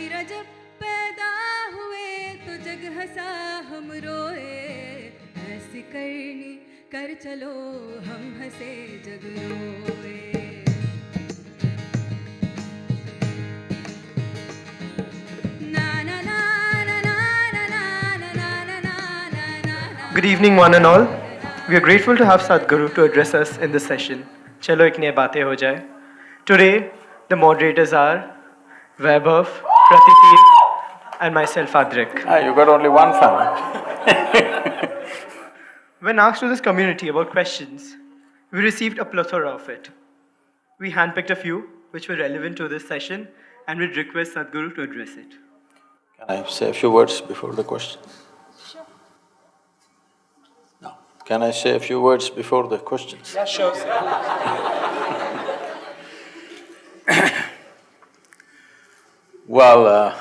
फिर जब पैदा हुए तो जग हंसा हम रोए, ऐसी करनी कर चलो हम हंसे जग रोए। Good evening, one and all. We are grateful to have Sadhguru to address us in this session. Chalo ek nayi baatein ho jaye. Today, the moderators are Vaibhav, Pratiti, and myself, Adrik. You got only one fan. When asked to this community about questions, we received a plethora of it. We handpicked a few which were relevant to this session and we'd request Sadhguru to address it. Can I say a few words before the question? Sure. No. Can I say a few words before the questions? Yeah, sure. Well,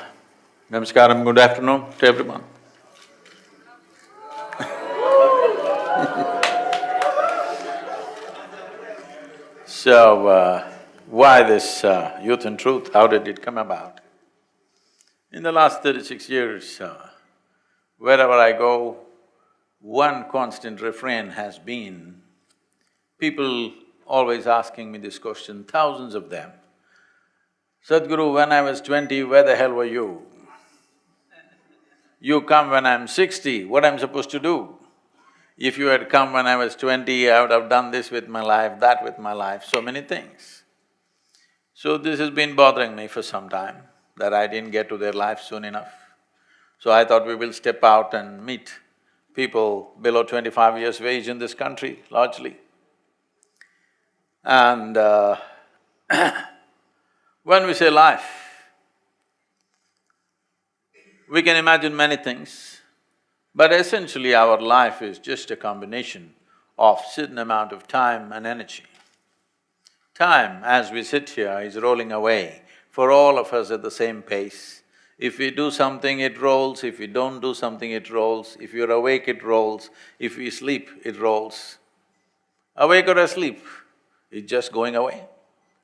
namaskaram, good afternoon to everyone. So, why this Youth and Truth? How did it come about? In the last 36 years, wherever I go, one constant refrain has been people always asking me this question, thousands of them. Sadhguru, when I was 20, where the hell were you? You come when I'm 60, what I'm supposed to do? If you had come when I was 20, I would have done this with my life, that with my life, so many things. So this has been bothering me for some time, that I didn't get to their life soon enough. So I thought we will step out and meet people below 25 years of age in this country, largely. And when we say life, we can imagine many things. But essentially our life is just a combination of certain amount of time and energy. Time, as we sit here, is rolling away for all of us at the same pace. If we do something, it rolls, if we don't do something, it rolls, if you're awake, it rolls, if we sleep, it rolls. Awake or asleep, it's just going away.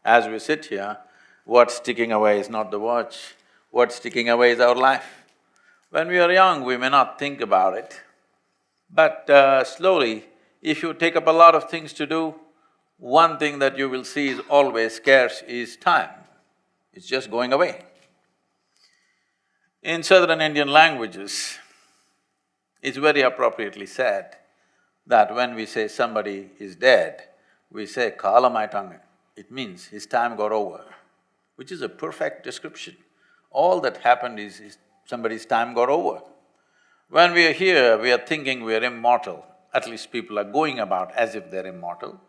As we sit here, what's ticking away is not the watch, what's ticking away is our life. When we are young, we may not think about it, but slowly, if you take up a lot of things to do, one thing that you will see is always scarce is time. It's just going away. In southern Indian languages, it's very appropriately said that when we say somebody is dead, we say kalamaitangan. It means his time got over, which is a perfect description. All that happened is somebody's time got over. When we are here, we are thinking we are immortal, at least people are going about as if they're immortal.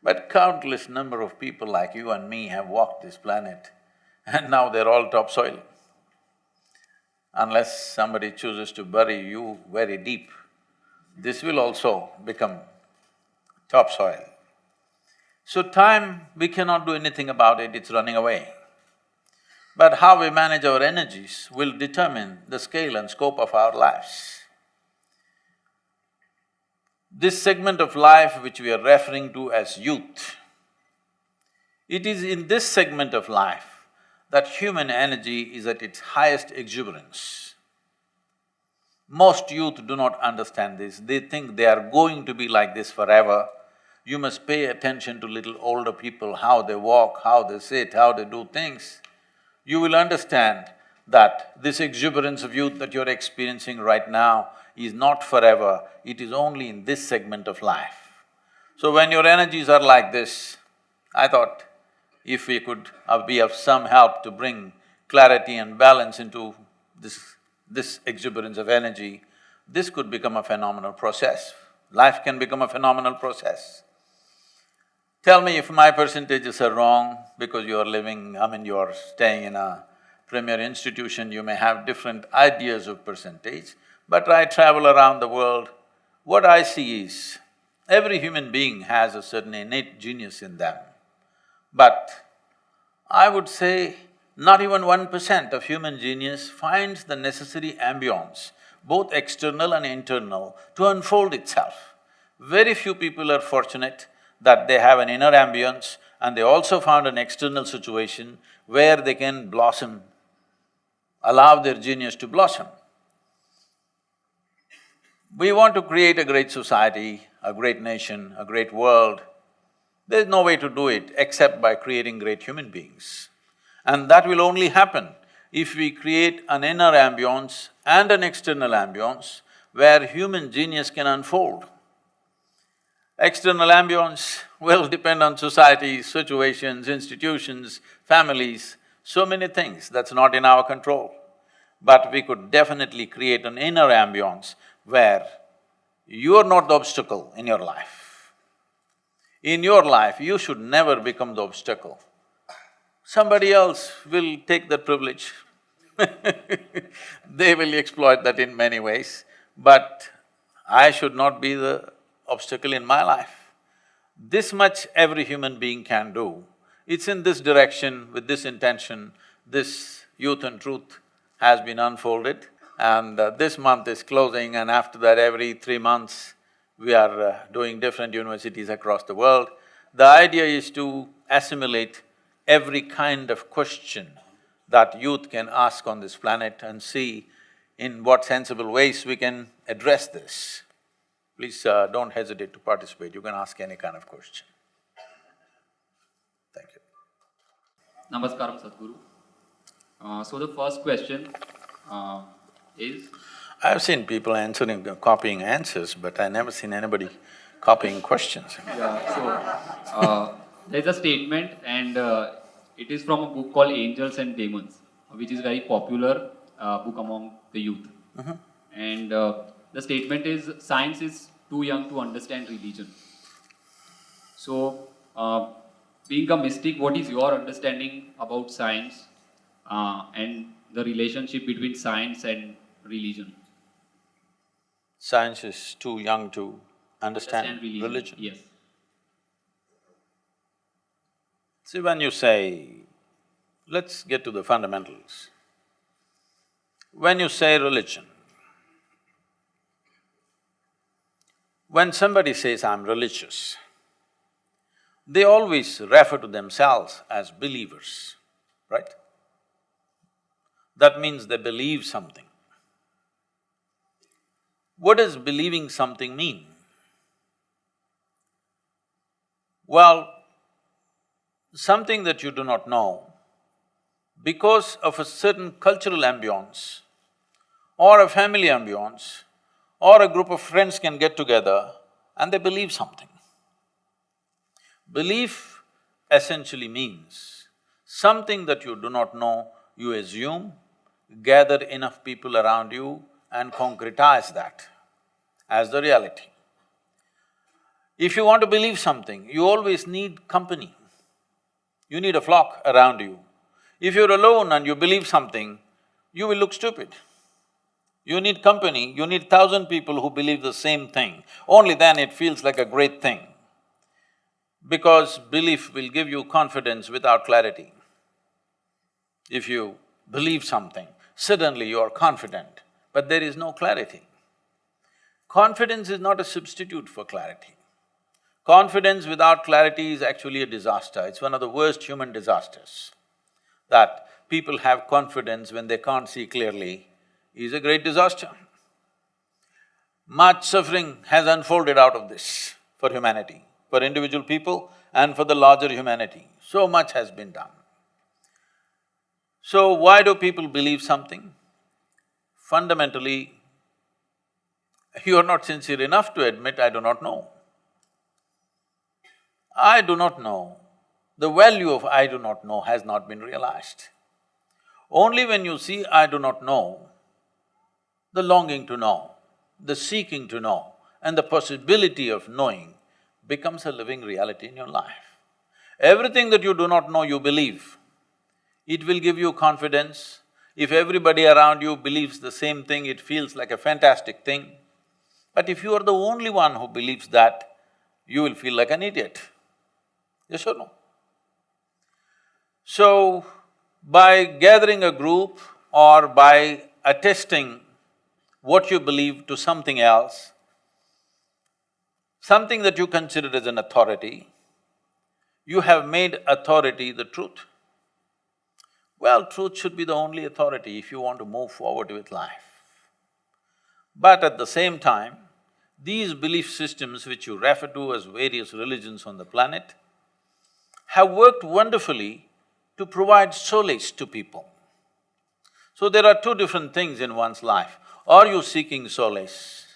But countless number of people like you and me have walked this planet and now they're all topsoil. Unless somebody chooses to bury you very deep, this will also become topsoil. So time, we cannot do anything about it, it's running away. But how we manage our energies will determine the scale and scope of our lives. This segment of life which we are referring to as youth, it is in this segment of life that human energy is at its highest exuberance. Most youth do not understand this, they think they are going to be like this forever. You must pay attention to little older people, how they walk, how they sit, how they do things. You will understand that this exuberance of youth that you're experiencing right now is not forever, it is only in this segment of life. So when your energies are like this, I thought if we could be of some help to bring clarity and balance into this exuberance of energy, this could become a phenomenal process. Life can become a phenomenal process. Tell me if my percentages are wrong, because you are living… you are staying in a premier institution, you may have different ideas of percentage, but I travel around the world, what I see is, every human being has a certain innate genius in them. But I would say not even 1% of human genius finds the necessary ambience, both external and internal, to unfold itself. Very few people are fortunate that they have an inner ambience and they also found an external situation where they can blossom allow their genius to blossom. We want to create a great society, a great nation, a great world. There's no way to do it except by creating great human beings. And that will only happen if we create an inner ambience and an external ambience where human genius can unfold. External ambience will depend on societies, situations, institutions, families, so many things that's not in our control. But we could definitely create an inner ambience where you are not the obstacle in your life. In your life, you should never become the obstacle. Somebody else will take that privilege they will exploit that in many ways, but I should not be the obstacle in my life. This much every human being can do. It's in this direction, with this intention, this Youth and Truth has been unfolded, and this month is closing, and after that every 3 months we are doing different universities across the world. The idea is to assimilate every kind of question that youth can ask on this planet and see in what sensible ways we can address this. Please don't hesitate to participate, you can ask any kind of question. Thank you. Namaskaram, Sadhguru. So the first question is… I've seen people answering, copying answers, but I never seen anybody copying questions. Yeah, so there's a statement and it is from a book called Angels and Demons, which is a very popular book among the youth. And the statement is, science is too young to understand religion. So, being a mystic, what is your understanding about science and the relationship between science and religion? Science is too young to understand religion. Yes. See, when you say, let's get to the fundamentals. When you say religion, when somebody says, I'm religious, they always refer to themselves as believers, right? That means they believe something. What does believing something mean? Well, something that you do not know, because of a certain cultural ambience or a family ambience or a group of friends can get together and they believe something. Belief essentially means something that you do not know, you assume, gather enough people around you and concretize that as the reality. If you want to believe something, you always need company. You need a flock around you. If you're alone and you believe something, you will look stupid. You need company, you need 1,000 people who believe the same thing. Only then it feels like a great thing. Because belief will give you confidence without clarity. If you believe something, suddenly you are confident, but there is no clarity. Confidence is not a substitute for clarity. Confidence without clarity is actually a disaster. It's one of the worst human disasters. That people have confidence when they can't see clearly is a great disaster. Much suffering has unfolded out of this for humanity, for individual people and for the larger humanity. So much has been done. So why do people believe something? Fundamentally, you are not sincere enough to admit, I do not know. I do not know. The value of I do not know has not been realized. Only when you see I do not know, the longing to know, the seeking to know, and the possibility of knowing becomes a living reality in your life. Everything that you do not know, you believe. It will give you confidence. If everybody around you believes the same thing, it feels like a fantastic thing. But if you are the only one who believes that, you will feel like an idiot. Yes or no? So, by gathering a group or by attesting what you believe to something else, something that you consider as an authority, you have made authority the truth. Well, truth should be the only authority if you want to move forward with life. But at the same time, these belief systems which you refer to as various religions on the planet have worked wonderfully to provide solace to people. So there are two different things in one's life. Are you seeking solace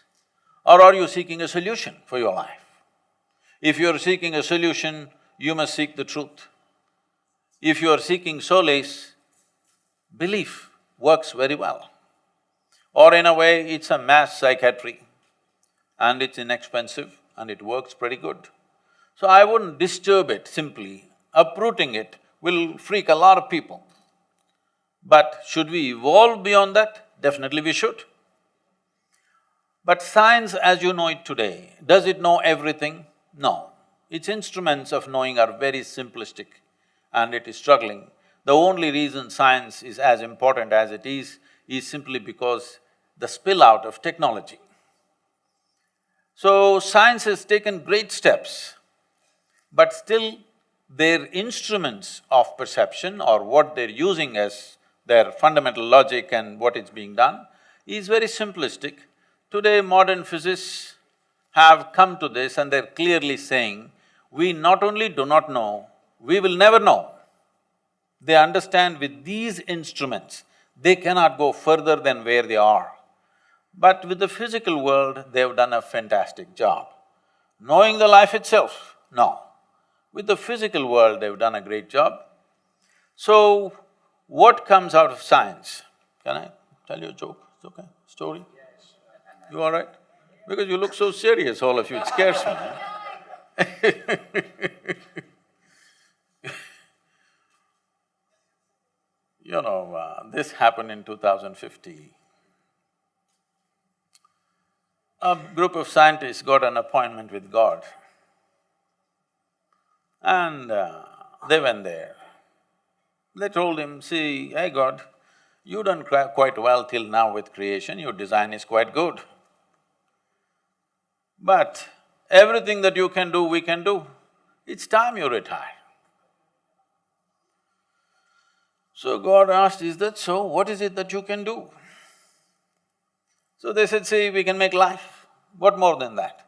or are you seeking a solution for your life? If you're seeking a solution, you must seek the truth. If you are seeking solace, belief works very well. Or in a way, it's a mass psychiatry and it's inexpensive and it works pretty good. So I wouldn't disturb it simply. Uprooting it will freak a lot of people. But should we evolve beyond that? Definitely we should. But science as you know it today, does it know everything? No. Its instruments of knowing are very simplistic and it is struggling. The only reason science is as important as it is simply because the spill out of technology. So science has taken great steps, but still their instruments of perception or what they're using as their fundamental logic and what is being done is very simplistic. Today modern physicists have come to this and they're clearly saying, we not only do not know, we will never know. They understand with these instruments, they cannot go further than where they are. But with the physical world, they've done a fantastic job. Knowing the life itself, no. With the physical world, they've done a great job. So, what comes out of science? Can I tell you a joke? It's okay? Story? Yes. You all right? Because you look so serious, all of you, it scares me, huh? You know, this happened in 2050. A group of scientists got an appointment with God and they went there. They told him, see, hey God, you've done quite well till now with creation, your design is quite good. But everything that you can do, we can do. It's time you retire. So God asked, is that so? What is it that you can do? So they said, see, we can make life. What more than that?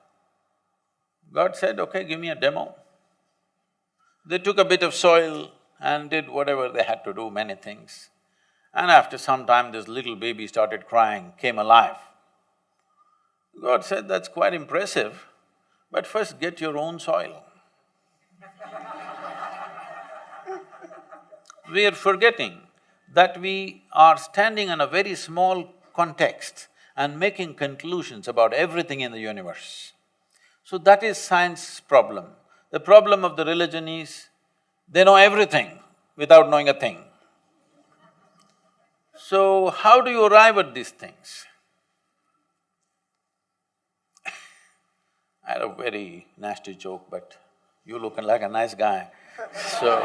God said, okay, give me a demo. They took a bit of soil and did whatever they had to do, many things. And after some time, this little baby started crying, came alive. God said, that's quite impressive, but first get your own soil. We are forgetting that we are standing in a very small context and making conclusions about everything in the universe. So that is science's problem. The problem of the religion is, they know everything without knowing a thing. So how do you arrive at these things? I had a very nasty joke, but you look like a nice guy, so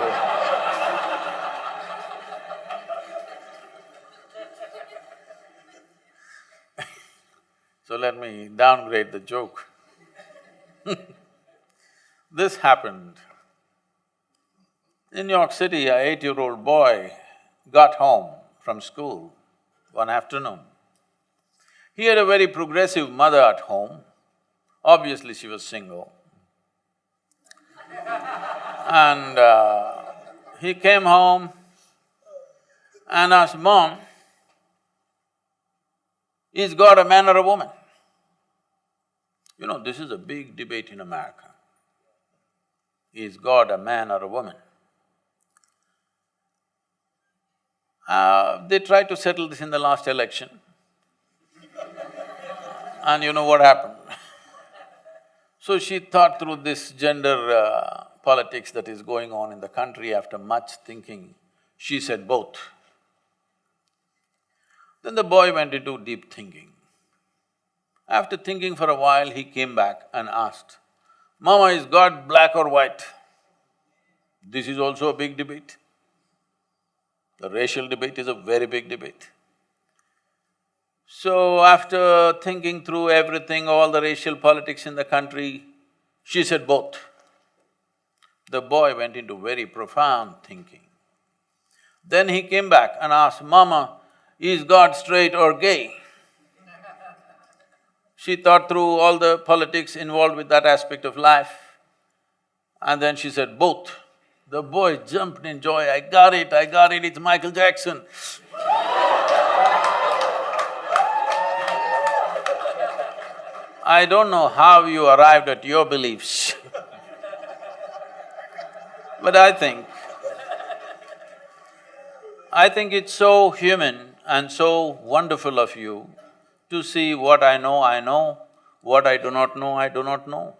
so let me downgrade the joke. This happened. In New York City, a 8-year-old boy got home from school one afternoon. He had a very progressive mother at home. Obviously, she was single. And he came home and asked, Mom, is God a man or a woman? You know, this is a big debate in America. Is God a man or a woman? They tried to settle this in the last election. And you know what happened? So she thought through this gender politics that is going on in the country. After much thinking, she said both. Then the boy went into deep thinking. After thinking for a while, he came back and asked, Mama, is God black or white? This is also a big debate. The racial debate is a very big debate. So after thinking through everything, all the racial politics in the country, she said both. The boy went into very profound thinking. Then he came back and asked, Mama, is God straight or gay? She thought through all the politics involved with that aspect of life, and then she said, both. The boy jumped in joy, I got it, it's Michael Jackson. I don't know how you arrived at your beliefs but I think it's so human and so wonderful of you to see what I know, what I do not know, I do not know.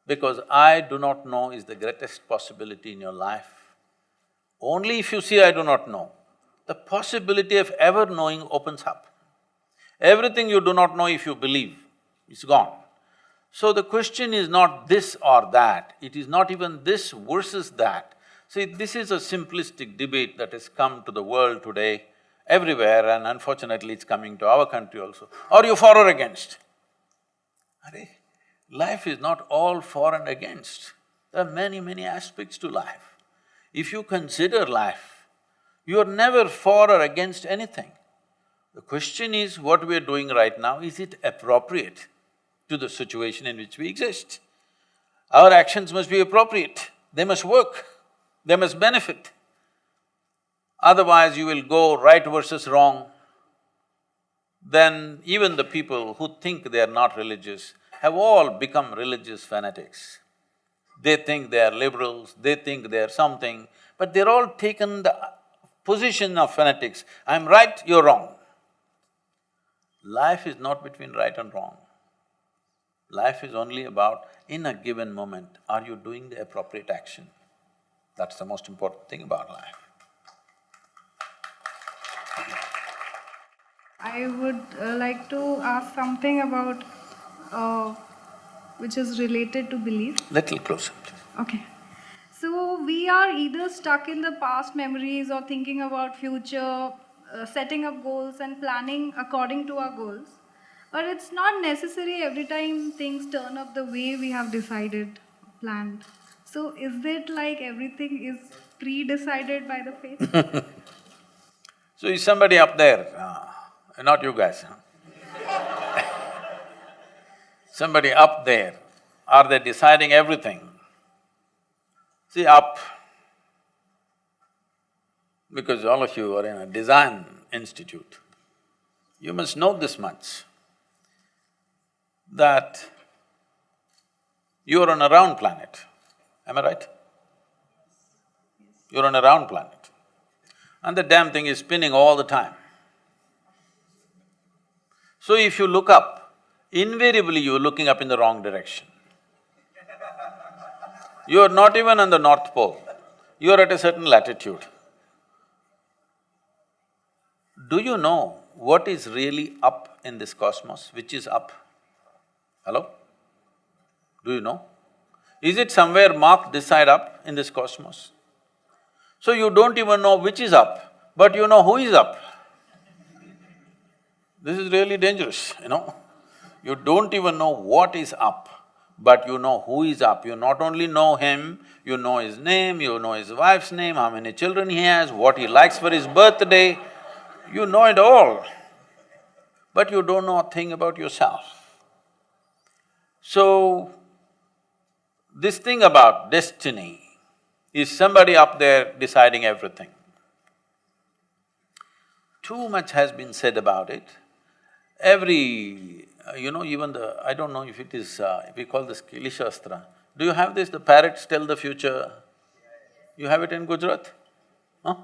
Because I do not know is the greatest possibility in your life. Only if you see I do not know, the possibility of ever knowing opens up. Everything you do not know, if you believe, is gone. So the question is not this or that, it is not even this versus that. See, this is a simplistic debate that has come to the world today, everywhere, and unfortunately it's coming to our country also. Are you for or against? Arey, life is not all for and against. There are many aspects to life. If you consider life, you are never for or against anything. The question is, what we are doing right now, is it appropriate to the situation in which we exist? Our actions must be appropriate, they must work, they must benefit. Otherwise you will go right versus wrong. Then even the people who think they are not religious have all become religious fanatics. They think they are liberals, they think they are something, but they're all taken the position of fanatics. I'm right, you're wrong. Life is not between right and wrong. Life is only about, in a given moment, are you doing the appropriate action? That's the most important thing about life. I would like to ask something about which is related to belief. Little closer, please. Okay. So we are either stuck in the past memories or thinking about future, setting up goals and planning according to our goals. But it's not necessary every time things turn up the way we have decided, planned. So is it like everything is pre-decided by the fate? So is somebody up there, not you guys, somebody up there, are they deciding everything? See, up, because all of you are in a design institute, you must know this much, that you are on a round planet, am I right? You're on a round planet, and the damn thing is spinning all the time. So if you look up, invariably you're looking up in the wrong direction. You're not even on the North Pole, you're at a certain latitude. Do you know what is really up in this cosmos? Which is up? Hello? Do you know? Is it somewhere marked this side up in this cosmos? So you don't even know which is up, but you know who is up. This is really dangerous, you know. You don't even know what is up, but you know who is up. You not only know him, you know his name, you know his wife's name, how many children he has, what he likes for his birthday, you know it all. But you don't know a thing about yourself. So, this thing about destiny is somebody up there deciding everything. Too much has been said about it. Even I don't know if it is, we call this Kili Shastra. Do you have this, the parrots tell the future? You have it in Gujarat? Huh?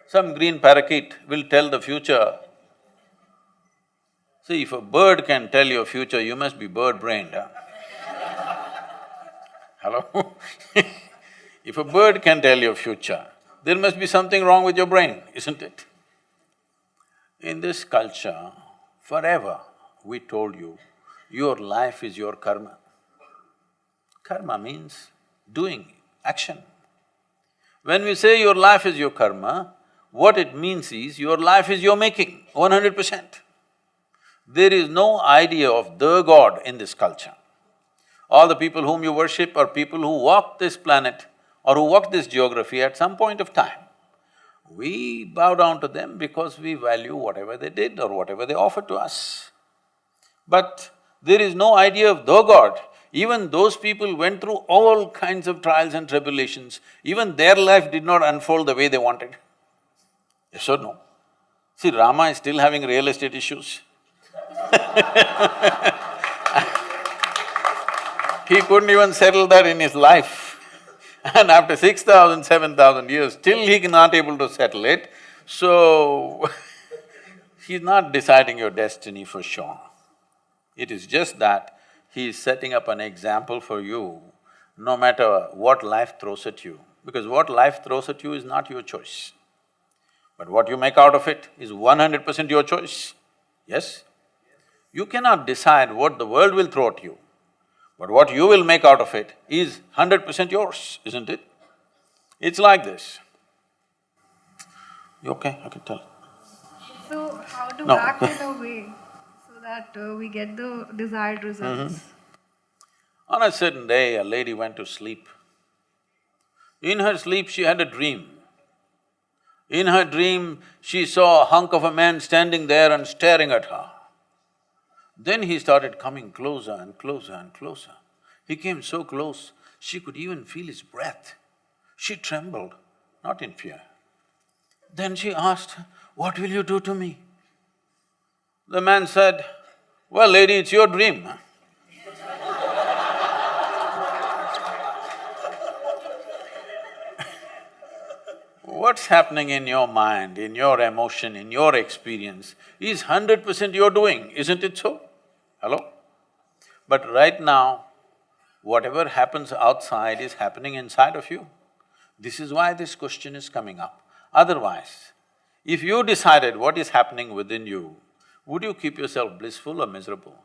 Some green parakeet will tell the future. See, if a bird can tell your future, you must be bird-brained, huh? Hello? If a bird can tell your future, there must be something wrong with your brain, isn't it? In this culture, forever, we told you, your life is your karma. Karma means doing, action. When we say your life is your karma, what it means is your life is your making, 100%. There is no idea of the God in this culture. All the people whom you worship are people who walk this planet or who walk this geography at some point of time. We bow down to them because we value whatever they did or whatever they offered to us. But there is no idea of the God. Even those people went through all kinds of trials and tribulations, even their life did not unfold the way they wanted. Yes or no? See, Rama is still having real estate issues. He couldn't even settle that in his life. And after 6,000, 7,000 years, still he not able to settle it, so he's not deciding your destiny for sure. It is just that he is setting up an example for you, no matter what life throws at you, because what life throws at you is not your choice. But what you make out of it is 100% your choice, yes? You cannot decide what the world will throw at you, but what you will make out of it is 100% yours, isn't it? It's like this. You okay? I can tell. So how to No. act in a way so that we get the desired results? On a certain day, a lady went to sleep. In her sleep, she had a dream. In her dream, she saw a hunk of a man standing there and staring at her. Then he started coming closer and closer and closer. He came so close, she could even feel his breath. She trembled, not in fear. Then she asked, "What will you do to me?" The man said, "Well, lady, it's your dream." What's happening in your mind, in your emotion, in your experience is 100% your doing, isn't it so? Hello? But right now, whatever happens outside is happening inside of you. This is why this question is coming up. Otherwise, if you decided what is happening within you, would you keep yourself blissful or miserable?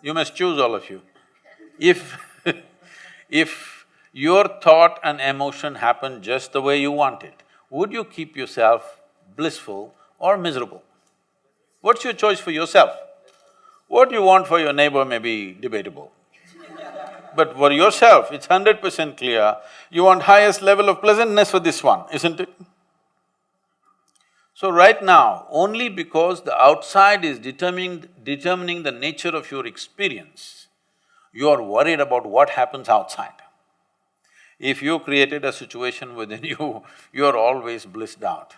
You must choose, all of you. If your thought and emotion happen just the way you want it, would you keep yourself blissful or miserable? What's your choice for yourself? What you want for your neighbor may be debatable. But for yourself, it's 100% clear, you want highest level of pleasantness for this one, isn't it? So right now, only because the outside is determining the nature of your experience, you are worried about what happens outside. If you created a situation within you, you are always blissed out.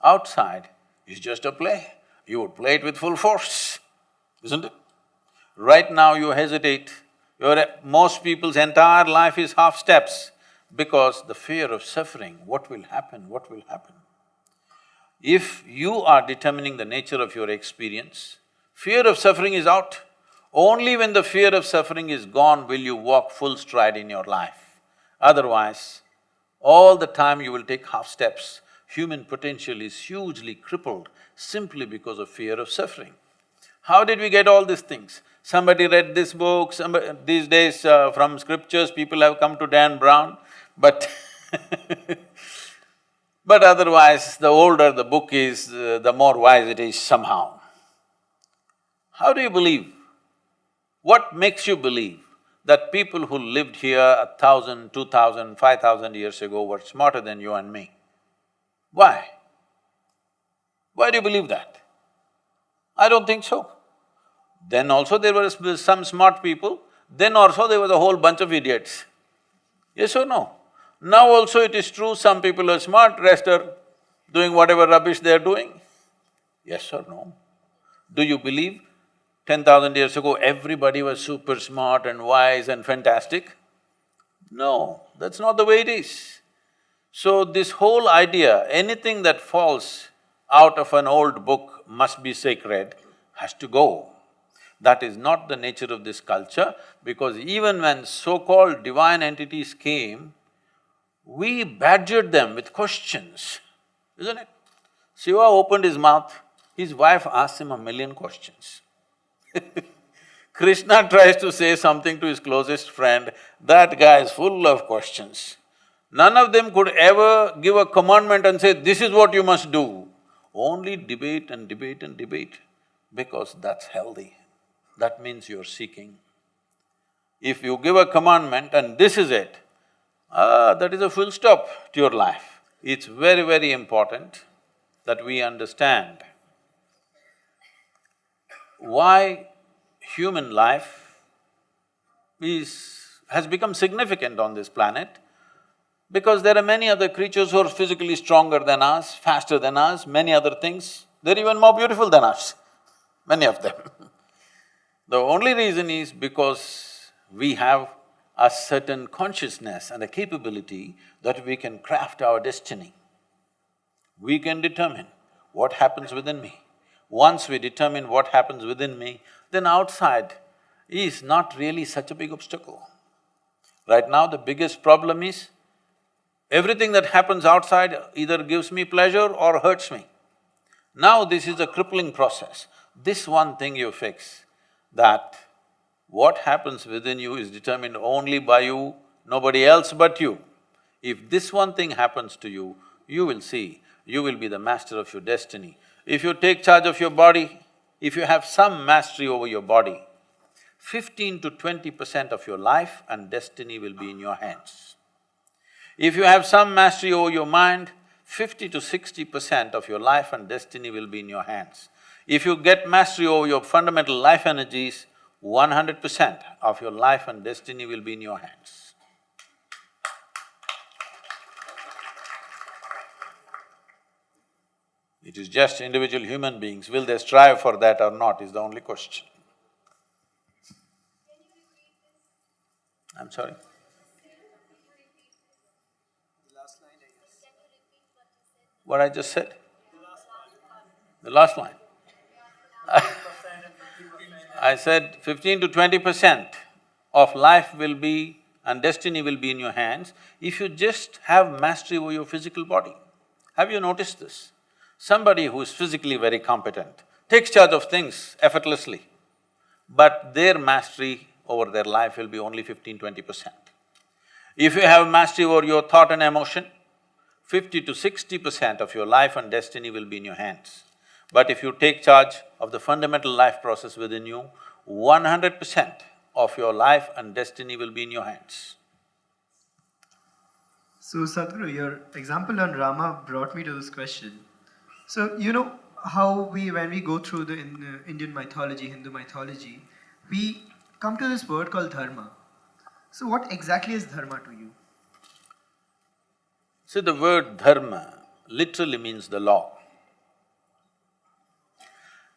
Outside is just a play, you would play it with full force, isn't it? Right now you hesitate, most people's entire life is half steps because the fear of suffering, what will happen, what will happen? If you are determining the nature of your experience, fear of suffering is out. Only when the fear of suffering is gone will you walk full stride in your life. Otherwise, all the time you will take half steps. Human potential is hugely crippled simply because of fear of suffering. How did we get all these things? Somebody read this book, these days from scriptures people have come to Dan Brown, but but otherwise the older the book is, the more wise it is somehow. How do you believe? What makes you believe that people who lived here 1,000, 2,000, 5,000 years ago were smarter than you and me? Why? Why do you believe that? I don't think so. Then also there were some smart people, then also there was a whole bunch of idiots. Yes or no? Now also it is true, some people are smart, rest are doing whatever rubbish they are doing. Yes or no? Do you believe 10,000 years ago everybody was super smart and wise and fantastic? No, that's not the way it is. So this whole idea, anything that falls out of an old book must be sacred, has to go. That is not the nature of this culture, because even when so-called divine entities came, we badgered them with questions, isn't it? Shiva opened his mouth, his wife asked him 1,000,000 questions. Krishna tries to say something to his closest friend, that guy is full of questions. None of them could ever give a commandment and say, this is what you must do. Only debate and debate and debate, because that's healthy. That means you're seeking. If you give a commandment and this is it, that is a full stop to your life. It's very, very important that we understand why human life has become significant on this planet, because there are many other creatures who are physically stronger than us, faster than us, many other things. They're even more beautiful than us, many of them. The only reason is because we have a certain consciousness and a capability that we can craft our destiny. We can determine what happens within me. Once we determine what happens within me, then outside is not really such a big obstacle. Right now, the biggest problem is everything that happens outside either gives me pleasure or hurts me. Now this is a crippling process. This one thing you fix, that what happens within you is determined only by you, nobody else but you. If this one thing happens to you, you will see, you will be the master of your destiny. If you take charge of your body, if you have some mastery over your body, 15 to 20% of your life and destiny will be in your hands. If you have some mastery over your mind, 50 to 60% of your life and destiny will be in your hands. If you get mastery over your fundamental life energies, 100% of your life and destiny will be in your hands. It is just individual human beings, will they strive for that or not is the only question. I'm sorry? What I just said? The last line. I said 15 to 20% of life will be and destiny will be in your hands if you just have mastery over your physical body. Have you noticed this? Somebody who is physically very competent takes charge of things effortlessly, but their mastery over their life will be only 15–20%. If you have mastery over your thought and emotion, 50 to 60% of your life and destiny will be in your hands. But if you take charge of the fundamental life process within you, 100% of your life and destiny will be in your hands. So Sadhguru, your example on Rama brought me to this question. So you know how when we go through the Indian mythology, Hindu mythology, we come to this word called dharma. So what exactly is dharma to you? See, the word dharma literally means the law.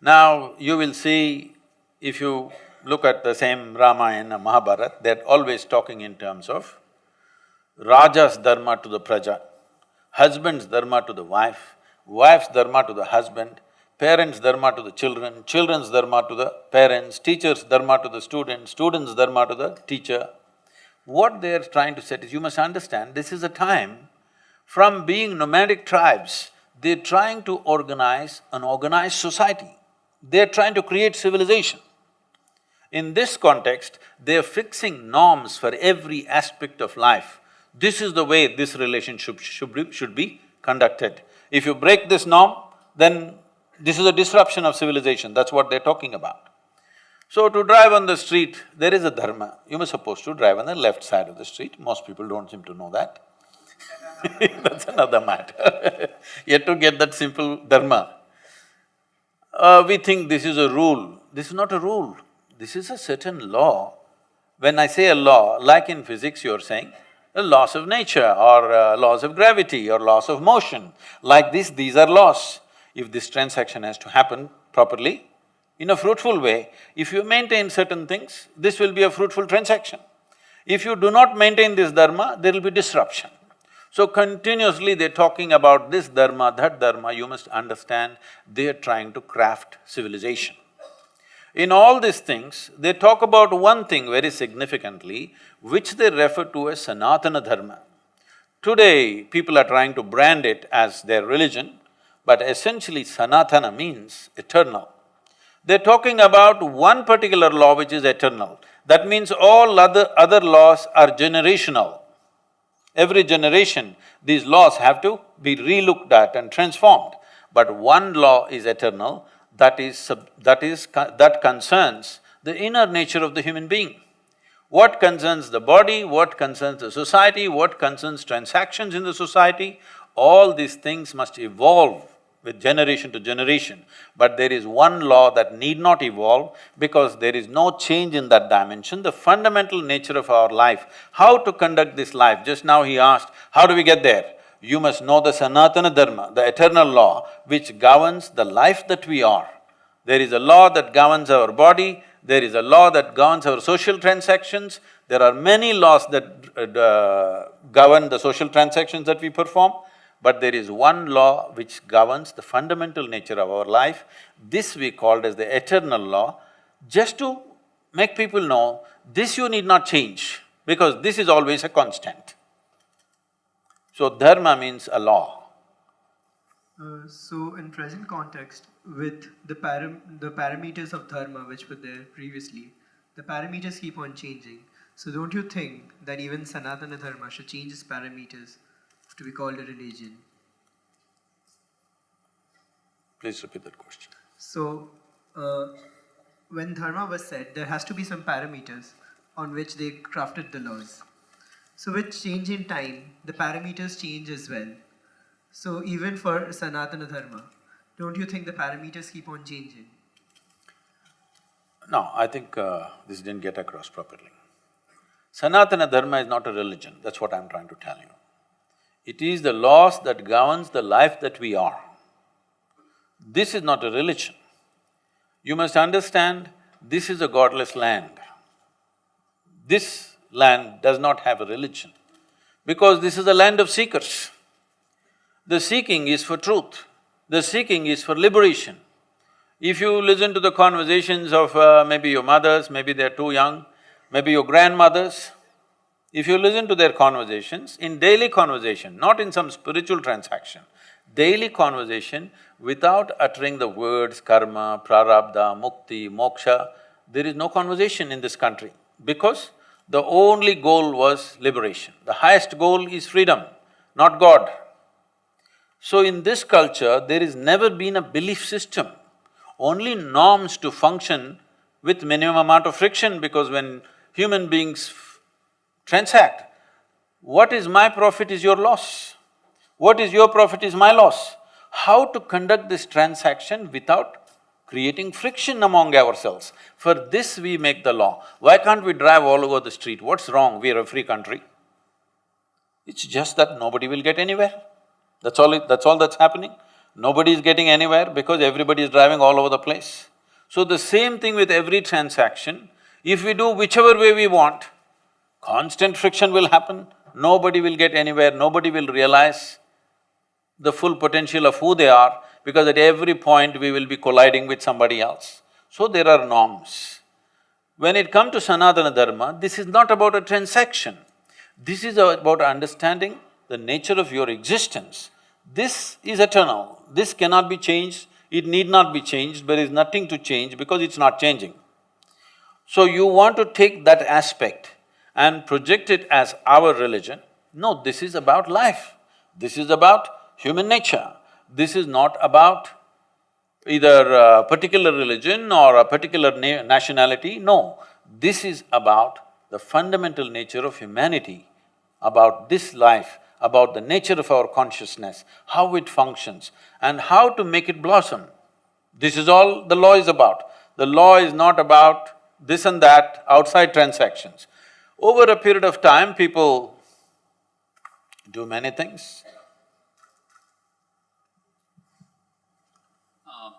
Now, you will see, if you look at the same Ramayana, Mahabharata, they're always talking in terms of Raja's dharma to the praja, husband's dharma to the wife, wife's dharma to the husband, parents' dharma to the children, children's dharma to the parents, teacher's dharma to the student, student's dharma to the teacher. What they're trying to set is, you must understand, this is a time, from being nomadic tribes, they're trying to organize an organized society. They're trying to create civilization. In this context, they're fixing norms for every aspect of life. This is the way this relationship should be conducted. If you break this norm, then this is a disruption of civilization, that's what they're talking about. So to drive on the street, there is a dharma. You were supposed to drive on the left side of the street, most people don't seem to know that. That's another matter. You have to get that simple dharma. We think this is a rule. This is not a rule. This is a certain law. When I say a law, like in physics you're saying, the laws of nature or laws of gravity or laws of motion. Like this, these are laws. If this transaction has to happen properly, in a fruitful way, if you maintain certain things, this will be a fruitful transaction. If you do not maintain this dharma, there will be disruption. So continuously they're talking about this dharma, that dharma, you must understand, they're trying to craft civilization. In all these things, they talk about one thing very significantly, which they refer to as Sanatana Dharma. Today, people are trying to brand it as their religion, but essentially Sanatana means eternal. They're talking about one particular law which is eternal. That means all other laws are generational. Every generation, these laws have to be relooked at and transformed. But one law is eternal, that concerns the inner nature of the human being. What concerns the body, what concerns the society, what concerns transactions in the society, all these things must evolve with generation to generation, but there is one law that need not evolve because there is no change in that dimension, the fundamental nature of our life. How to conduct this life? Just now he asked, how do we get there? You must know the Sanatana Dharma, the eternal law which governs the life that we are. There is a law that governs our body, there is a law that governs our social transactions, there are many laws that govern the social transactions that we perform, but there is one law which governs the fundamental nature of our life. This we called as the eternal law, just to make people know, this you need not change, because this is always a constant. So dharma means a law. So in present context, with the parameters of dharma which were there previously, the parameters keep on changing. So don't you think that even Sanatana Dharma should change its parameters to be called a religion? Please repeat that question. So, when dharma was said, there has to be some parameters on which they crafted the laws. So with change in time, the parameters change as well. So even for Sanatana Dharma, don't you think the parameters keep on changing? No, I think this didn't get across properly. Sanatana Dharma is not a religion, that's what I'm trying to tell you. It is the laws that governs the life that we are. This is not a religion. You must understand, this is a godless land. This land does not have a religion, because this is a land of seekers. The seeking is for truth, the seeking is for liberation. If you listen to the conversations of maybe your mothers, maybe they're too young, maybe your grandmothers, if you listen to their conversations, in daily conversation, not in some spiritual transaction, daily conversation, without uttering the words karma, prarabdha, mukti, moksha, there is no conversation in this country, because the only goal was liberation. The highest goal is freedom, not God. So in this culture, there has never been a belief system, only norms to function with minimum amount of friction, because when human beings transact, what is my profit is your loss, what is your profit is my loss. How to conduct this transaction without creating friction among ourselves? For this we make the law. Why can't we drive all over the street? What's wrong? We are a free country. It's just that nobody will get anywhere. That's all that's happening. Nobody is getting anywhere because everybody is driving all over the place. So the same thing with every transaction, if we do whichever way we want, constant friction will happen, nobody will get anywhere, nobody will realize the full potential of who they are, because at every point we will be colliding with somebody else. So there are norms. When it comes to Sanatana Dharma, this is not about a transaction. This is about understanding the nature of your existence. This is eternal, this cannot be changed, it need not be changed, there is nothing to change because it's not changing. So you want to take that aspect and project it as our religion. No, this is about life, this is about human nature. This is not about either a particular religion or a particular nationality, no. This is about the fundamental nature of humanity, about this life, about the nature of our consciousness, how it functions and how to make it blossom. This is all the law is about. The law is not about this and that outside transactions. Over a period of time, people do many things.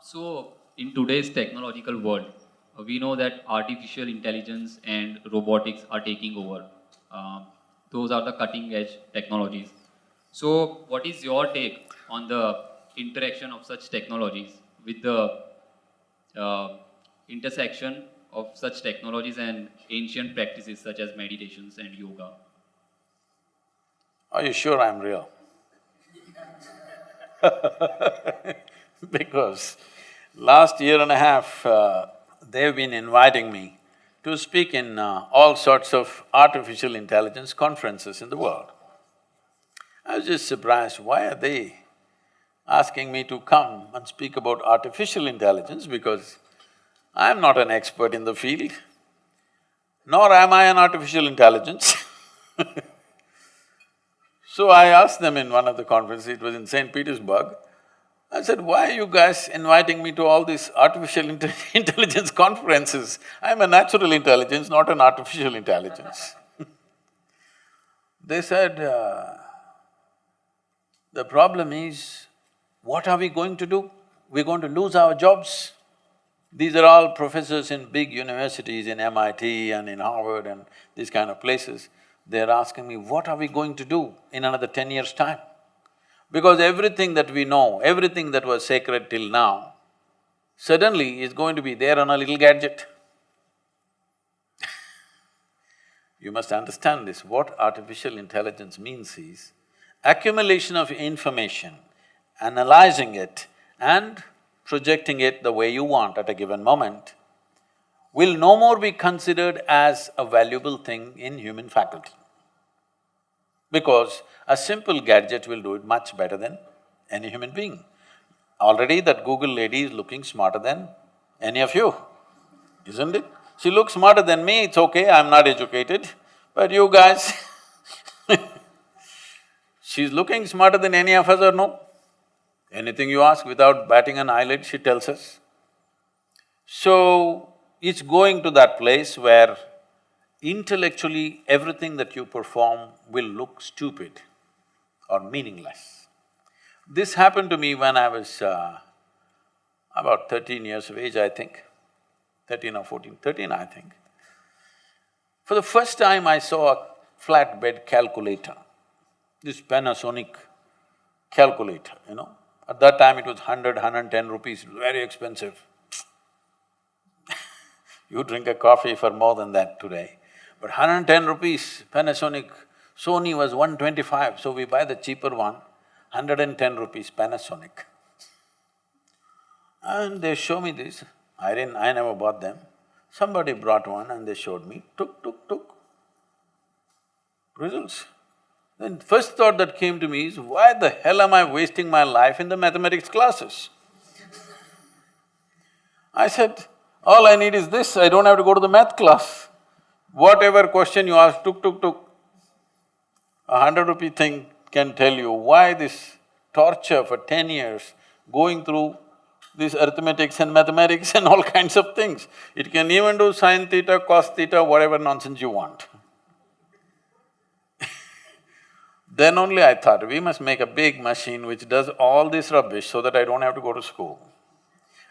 So, in today's technological world, we know that artificial intelligence and robotics are taking over. Those are the cutting-edge technologies. So, what is your take on the interaction of such technologies with the intersection of such technologies and ancient practices such as meditations and yoga? Are you sure I'm real? Because last year and a half, they've been inviting me to speak in all sorts of artificial intelligence conferences in the world. I was just surprised, why are they asking me to come and speak about artificial intelligence, because I'm not an expert in the field, nor am I an artificial intelligence. So I asked them in one of the conferences, it was in St. Petersburg, I said, why are you guys inviting me to all these artificial intelligence conferences? I'm a natural intelligence, not an artificial intelligence. They said, the problem is, what are we going to do? We're going to lose our jobs. These are all professors in big universities, in MIT and in Harvard and these kind of places. They're asking me, what are we going to do in another 10 years' time? Because everything that we know, everything that was sacred till now, suddenly is going to be there on a little gadget. You must understand this. What artificial intelligence means is accumulation of information, analyzing it and projecting it the way you want at a given moment will no more be considered as a valuable thing in human faculty. Because a simple gadget will do it much better than any human being. Already that Google lady is looking smarter than any of you, isn't it? She looks smarter than me, it's okay, I'm not educated, but you guys she's looking smarter than any of us or no? Anything you ask without batting an eyelid, she tells us. So, it's going to that place where intellectually everything that you perform will look stupid or meaningless. This happened to me when I was about 13 years of age, I think, 13 or 14, 13 I think. For the first time I saw a flatbed calculator, this Panasonic calculator, you know. At that time it was 100, 110 rupees, very expensive. You drink a coffee for more than that today. But 110 rupees, Panasonic, Sony was 125, so we buy the cheaper one, 110 rupees Panasonic. And they show me this, I never bought them. Somebody brought one and they showed me, tuk. Results. Then first thought that came to me is, why the hell am I wasting my life in the mathematics classes? I said, all I need is this, I don't have to go to the math class. Whatever question you ask, tuk. A 100-rupee thing can tell you why this torture for 10 years, going through this arithmetics and mathematics and all kinds of things. It can even do sin theta, cos theta, whatever nonsense you want. Then only I thought, we must make a big machine which does all this rubbish so that I don't have to go to school.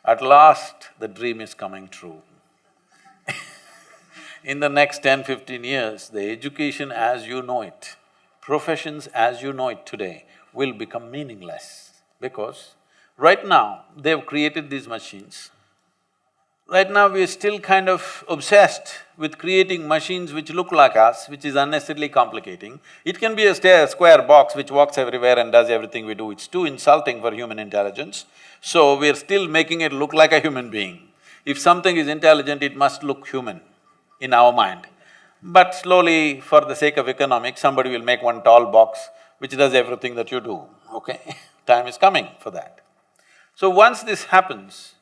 At last, the dream is coming true. In the next 10, 15 years, the education as you know it, professions as you know it today will become meaningless because right now, they've created these machines. Right now, we are still kind of obsessed with creating machines which look like us, which is unnecessarily complicating. It can be a square box which walks everywhere and does everything we do. It's too insulting for human intelligence. So, we're still making it look like a human being. If something is intelligent, it must look human in our mind. But slowly, for the sake of economics, somebody will make one tall box which does everything that you do, okay? Time is coming for that. So once this happens,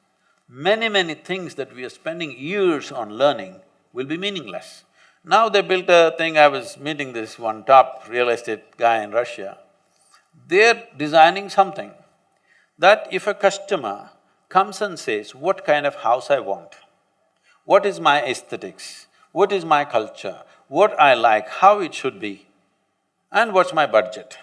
many things that we are spending years on learning will be meaningless. Now they built a thing, I was meeting this one top real estate guy in Russia. They're designing something that if a customer comes and says, what kind of house I want, what is my aesthetics, what is my culture, what I like, how it should be, and what's my budget.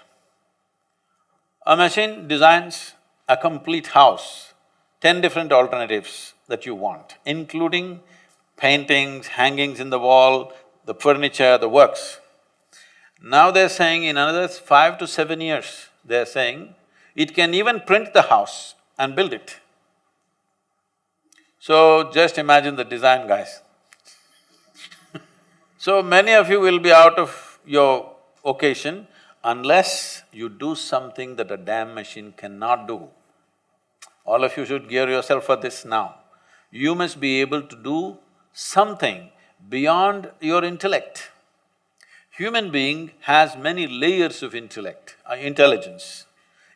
A machine designs a complete house, 10 different alternatives that you want, including paintings, hangings in the wall, the furniture, the works. Now they're saying in another 5 to 7 years, they're saying, it can even print the house and build it. So just imagine the design, guys. So many of you will be out of your occasion unless you do something that a damn machine cannot do. All of you should gear yourself for this now. You must be able to do something beyond your intellect. Human being has many layers of intelligence.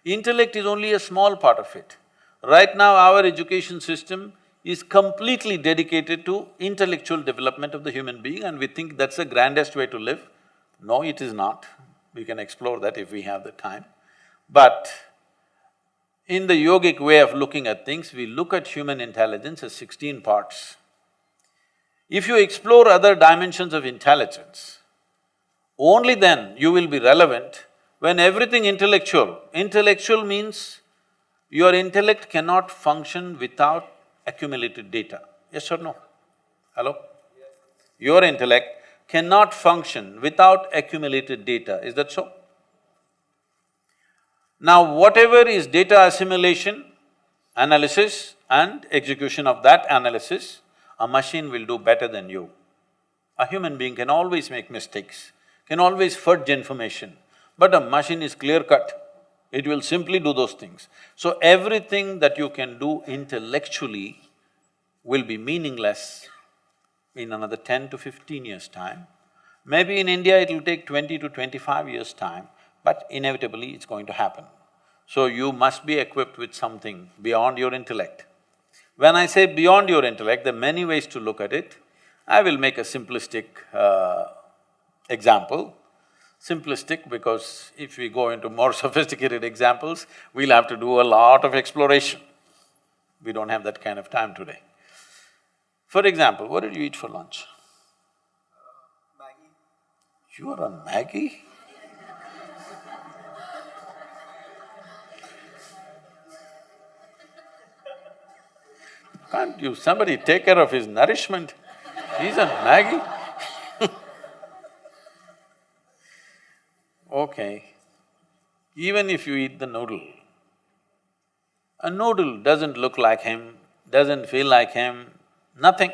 Intellect is only a small part of it. Right now, our education system is completely dedicated to intellectual development of the human being and we think that's the grandest way to live. No, it is not. We can explore that if we have the time. But in the yogic way of looking at things, we look at human intelligence as 16 parts. If you explore other dimensions of intelligence, only then you will be relevant when everything intellectual. Intellectual means your intellect cannot function without accumulated data. Yes or no? Hello? Yes. Your intellect cannot function without accumulated data, is that so? Now, whatever is data assimilation, analysis and execution of that analysis, a machine will do better than you. A human being can always make mistakes, can always fudge information, but a machine is clear-cut. It will simply do those things. So everything that you can do intellectually will be meaningless in another 10 to 15 years' time. Maybe in India it will take 20 to 25 years' time, but inevitably it's going to happen. So you must be equipped with something beyond your intellect. When I say beyond your intellect, there are many ways to look at it. I will make a simplistic example. Simplistic because if we go into more sophisticated examples, we'll have to do a lot of exploration. We don't have that kind of time today. For example, what did you eat for lunch? Maggie. You are on Maggie? Can't you… somebody take care of his nourishment? He's on Maggie? Okay, even if you eat the noodle, a noodle doesn't look like him, doesn't feel like him, nothing.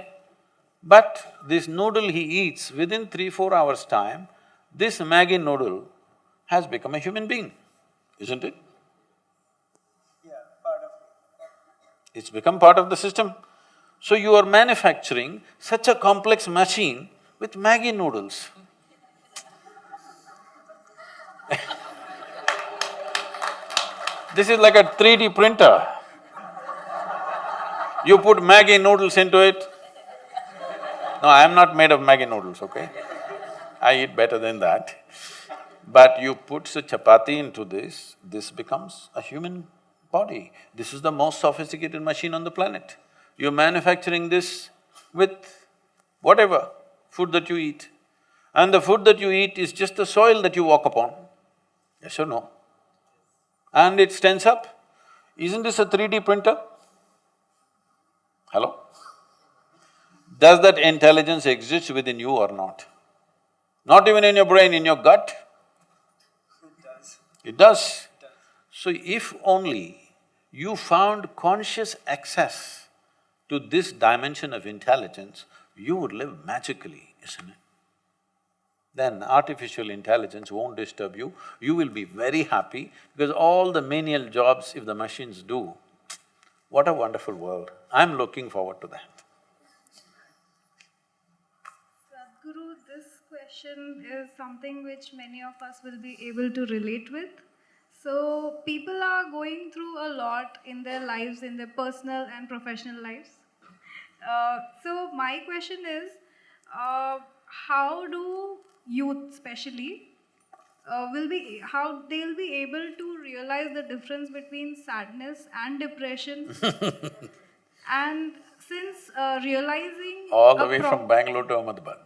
But this noodle he eats, within 3-4 hours' time, this Maggi noodle has become a human being, isn't it? Yeah, part of it. It's become part of the system. So you are manufacturing such a complex machine with Maggi noodles. This is like a 3D printer. You put Maggi noodles into it. No, I am not made of Maggi noodles, okay? I eat better than that. But you put a chapati into this becomes a human body. This is the most sophisticated machine on the planet. You're manufacturing this with whatever food that you eat. And the food that you eat is just the soil that you walk upon. Yes or no? And it stands up. Isn't this a 3D printer? Hello? Does that intelligence exist within you or not? Not even in your brain, in your gut? It does. It does. So if only you found conscious access to this dimension of intelligence, you would live magically, isn't it? Then artificial intelligence won't disturb you, you will be very happy because all the menial jobs if the machines do, what a wonderful world. I'm looking forward to that. Sadhguru, this question is something which many of us will be able to relate with. So, people are going through a lot in their lives, in their personal and professional lives. So, my question is, how do youth especially how they'll be able to realize the difference between sadness and depression? And since realizing All the way from Bangalore to Ahmedabad.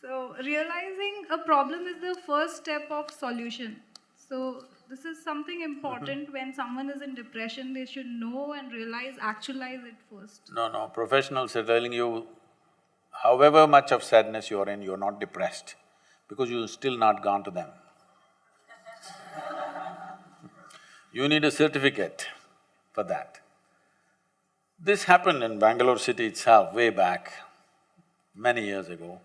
So, realizing a problem is the first step of solution. So, this is something important when someone is in depression, they should know and realize, actualize it first. No, professionals are telling you, however much of sadness you're in, you're not depressed because you've still not gone to them. You need a certificate for that. This happened in Bangalore city itself way back, many years ago.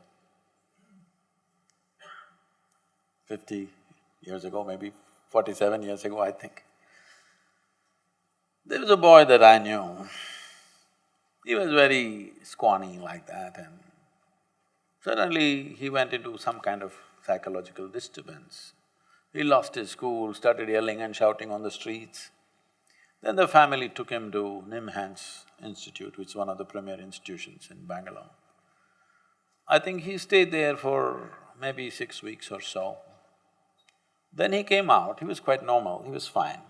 50 years ago, maybe 47 years ago, I think. There was a boy that I knew. He was very scrawny like that and suddenly he went into some kind of psychological disturbance. He lost his school, started yelling and shouting on the streets. Then the family took him to Nimhans Institute, which is one of the premier institutions in Bangalore. I think he stayed there for maybe 6 weeks or so. Then he came out, he was quite normal, he was fine.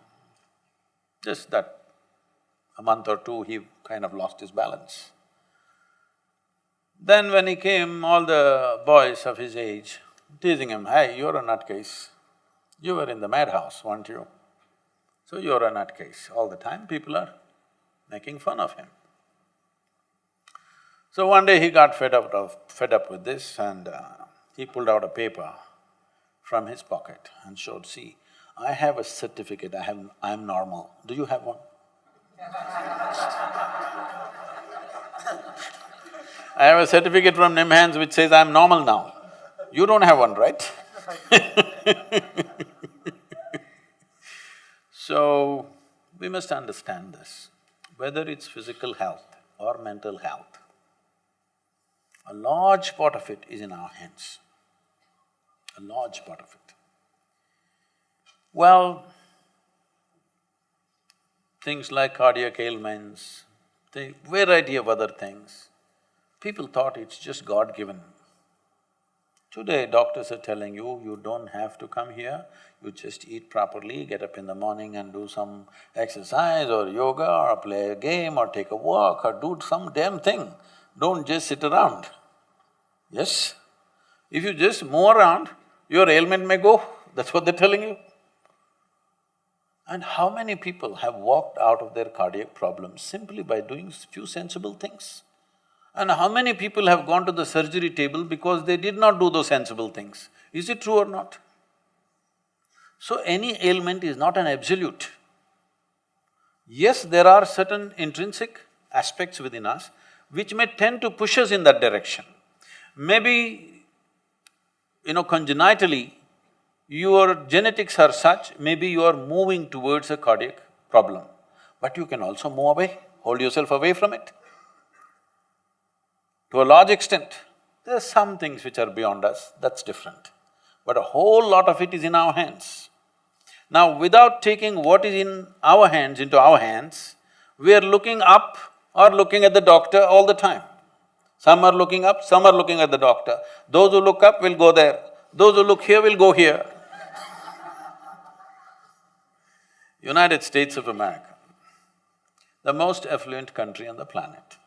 Just that a month or two, he kind of lost his balance. Then when he came, all the boys of his age teasing him, "Hey, you're a nutcase. You were in the madhouse, weren't you? So you're a nutcase." All the time people are making fun of him. So one day he got fed up with this and he pulled out a paper from his pocket and showed, "See, I have a certificate, I'm normal. Do you have one?" "I have a certificate from Nimhans which says I'm normal now. You don't have one, right?" So, we must understand this, whether it's physical health or mental health, a large part of it is in our hands, a large part of it. Well, things like cardiac ailments, the variety of other things, people thought it's just God-given. Today, doctors are telling you, you don't have to come here, you just eat properly, get up in the morning and do some exercise or yoga or play a game or take a walk or do some damn thing. Don't just sit around. Yes? If you just move around, your ailment may go, that's what they're telling you. And how many people have walked out of their cardiac problems simply by doing few sensible things? And how many people have gone to the surgery table because they did not do those sensible things? Is it true or not? So any ailment is not an absolute. Yes, there are certain intrinsic aspects within us which may tend to push us in that direction. Maybe, congenitally, your genetics are such, maybe you are moving towards a cardiac problem, but you can also move away, hold yourself away from it. To a large extent, there are some things which are beyond us, that's different. But a whole lot of it is in our hands. Now, without taking what is in our hands into our hands, we are looking up or looking at the doctor all the time. Some are looking up, some are looking at the doctor. Those who look up will go there, those who look here will go here. United States of America, the most affluent country on the planet.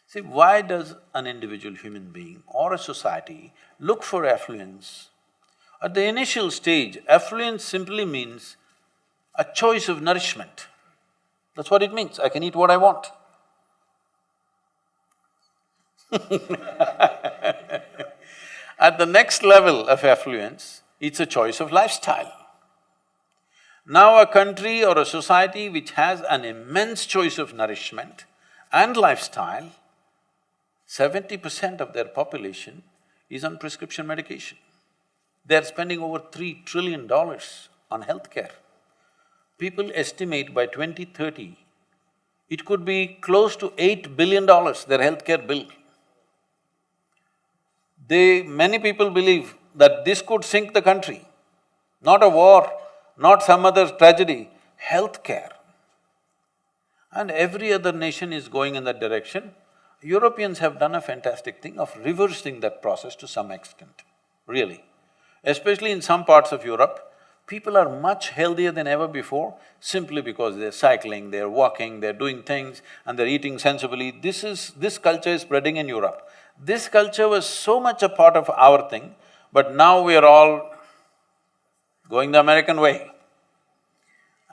See, why does an individual human being or a society look for affluence? At the initial stage, affluence simply means a choice of nourishment. That's what it means, I can eat what I want. At the next level of affluence, it's a choice of lifestyle. Now a country or a society which has an immense choice of nourishment and lifestyle, 70% of their population is on prescription medication. They're spending over $3 trillion on healthcare. People estimate by 2030, it could be close to $8 billion, their healthcare bill. Many people believe that this could sink the country, not a war, not some other tragedy, healthcare. And every other nation is going in that direction. Europeans have done a fantastic thing of reversing that process to some extent, really. Especially in some parts of Europe, people are much healthier than ever before simply because they're cycling, they're walking, they're doing things and they're eating sensibly. This culture is spreading in Europe. This culture was so much a part of our thing, but now we are all going the American way.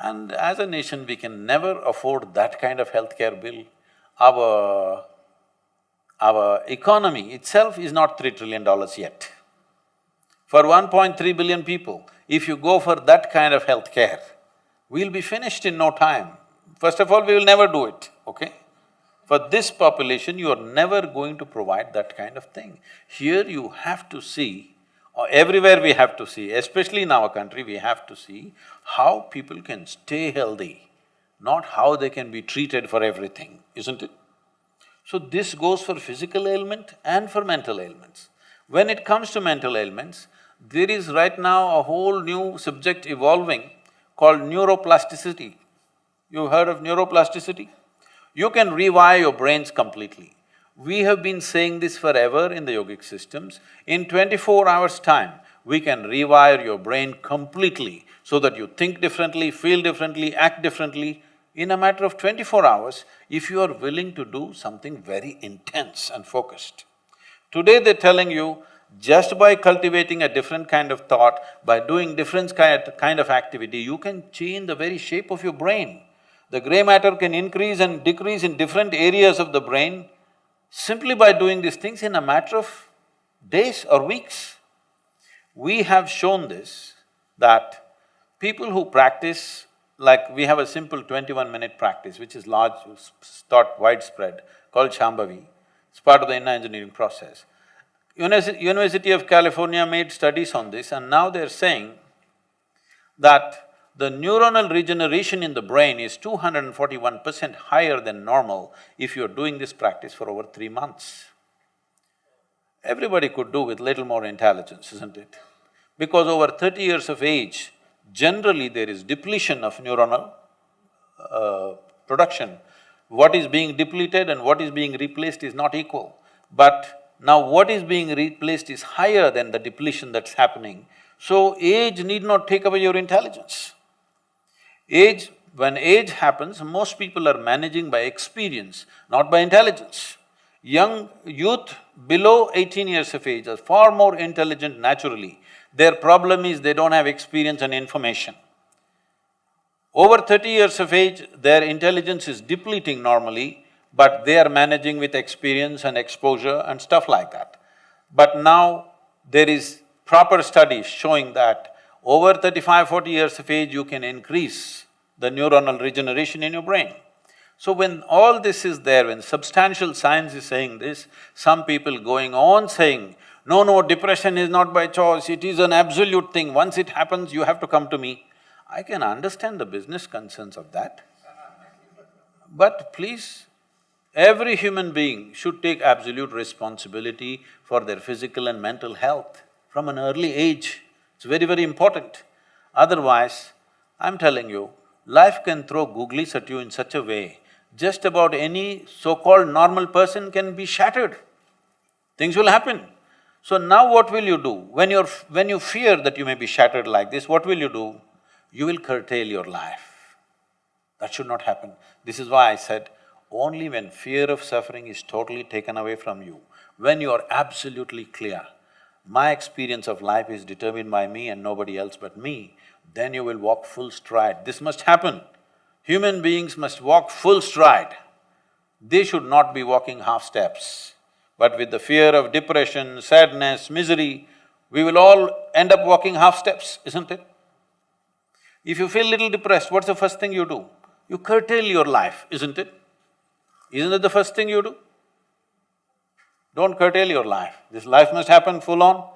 And as a nation, we can never afford that kind of healthcare bill. Our economy itself is not $3 trillion yet. For 1.3 billion people, if you go for that kind of healthcare, we'll be finished in no time. First of all, we will never do it, okay? For this population, you are never going to provide that kind of thing. Here you have to see, or everywhere we have to see, especially in our country, we have to see how people can stay healthy, not how they can be treated for everything, isn't it? So this goes for physical ailment and for mental ailments. When it comes to mental ailments, there is right now a whole new subject evolving called neuroplasticity. You heard of neuroplasticity? You can rewire your brains completely. We have been saying this forever in the yogic systems. In 24 hours' time, we can rewire your brain completely so that you think differently, feel differently, act differently in a matter of 24 hours if you are willing to do something very intense and focused. Today they're telling you, just by cultivating a different kind of thought, by doing different kind of activity, you can change the very shape of your brain. The grey matter can increase and decrease in different areas of the brain simply by doing these things in a matter of days or weeks. We have shown this, that people who practice, like we have a simple 21-minute practice which is large, taught widespread, called Shambhavi. It's part of the inner engineering process. University of California made studies on this, and now they're saying that the neuronal regeneration in the brain is 241% higher than normal if you're doing this practice for over 3 months. Everybody could do with little more intelligence, isn't it? Because over 30 years of age, generally there is depletion of neuronal production. What is being depleted and what is being replaced is not equal. But now what is being replaced is higher than the depletion that's happening. So age need not take away your intelligence. When age happens, most people are managing by experience, not by intelligence. Youth below 18 years of age are far more intelligent naturally. Their problem is they don't have experience and information. Over 30 years of age, their intelligence is depleting normally, but they are managing with experience and exposure and stuff like that. But now there is proper studies showing that over 35–40 years of age, you can increase the neuronal regeneration in your brain. So when all this is there, when substantial science is saying this, some people going on saying, no, depression is not by choice, it is an absolute thing, once it happens, you have to come to me. I can understand the business concerns of that. But please, every human being should take absolute responsibility for their physical and mental health from an early age. It's very, very important. Otherwise, I'm telling you, life can throw googlies at you in such a way, just about any so-called normal person can be shattered. Things will happen. So now what will you do? When you fear that you may be shattered like this, what will you do? You will curtail your life. That should not happen. This is why I said, only when fear of suffering is totally taken away from you, when you are absolutely clear, my experience of life is determined by me and nobody else but me, then you will walk full stride. This must happen. Human beings must walk full stride. They should not be walking half steps. But with the fear of depression, sadness, misery, we will all end up walking half steps, isn't it? If you feel little depressed, what's the first thing you do? You curtail your life, isn't it? Isn't it the first thing you do? Don't curtail your life. This life must happen full on.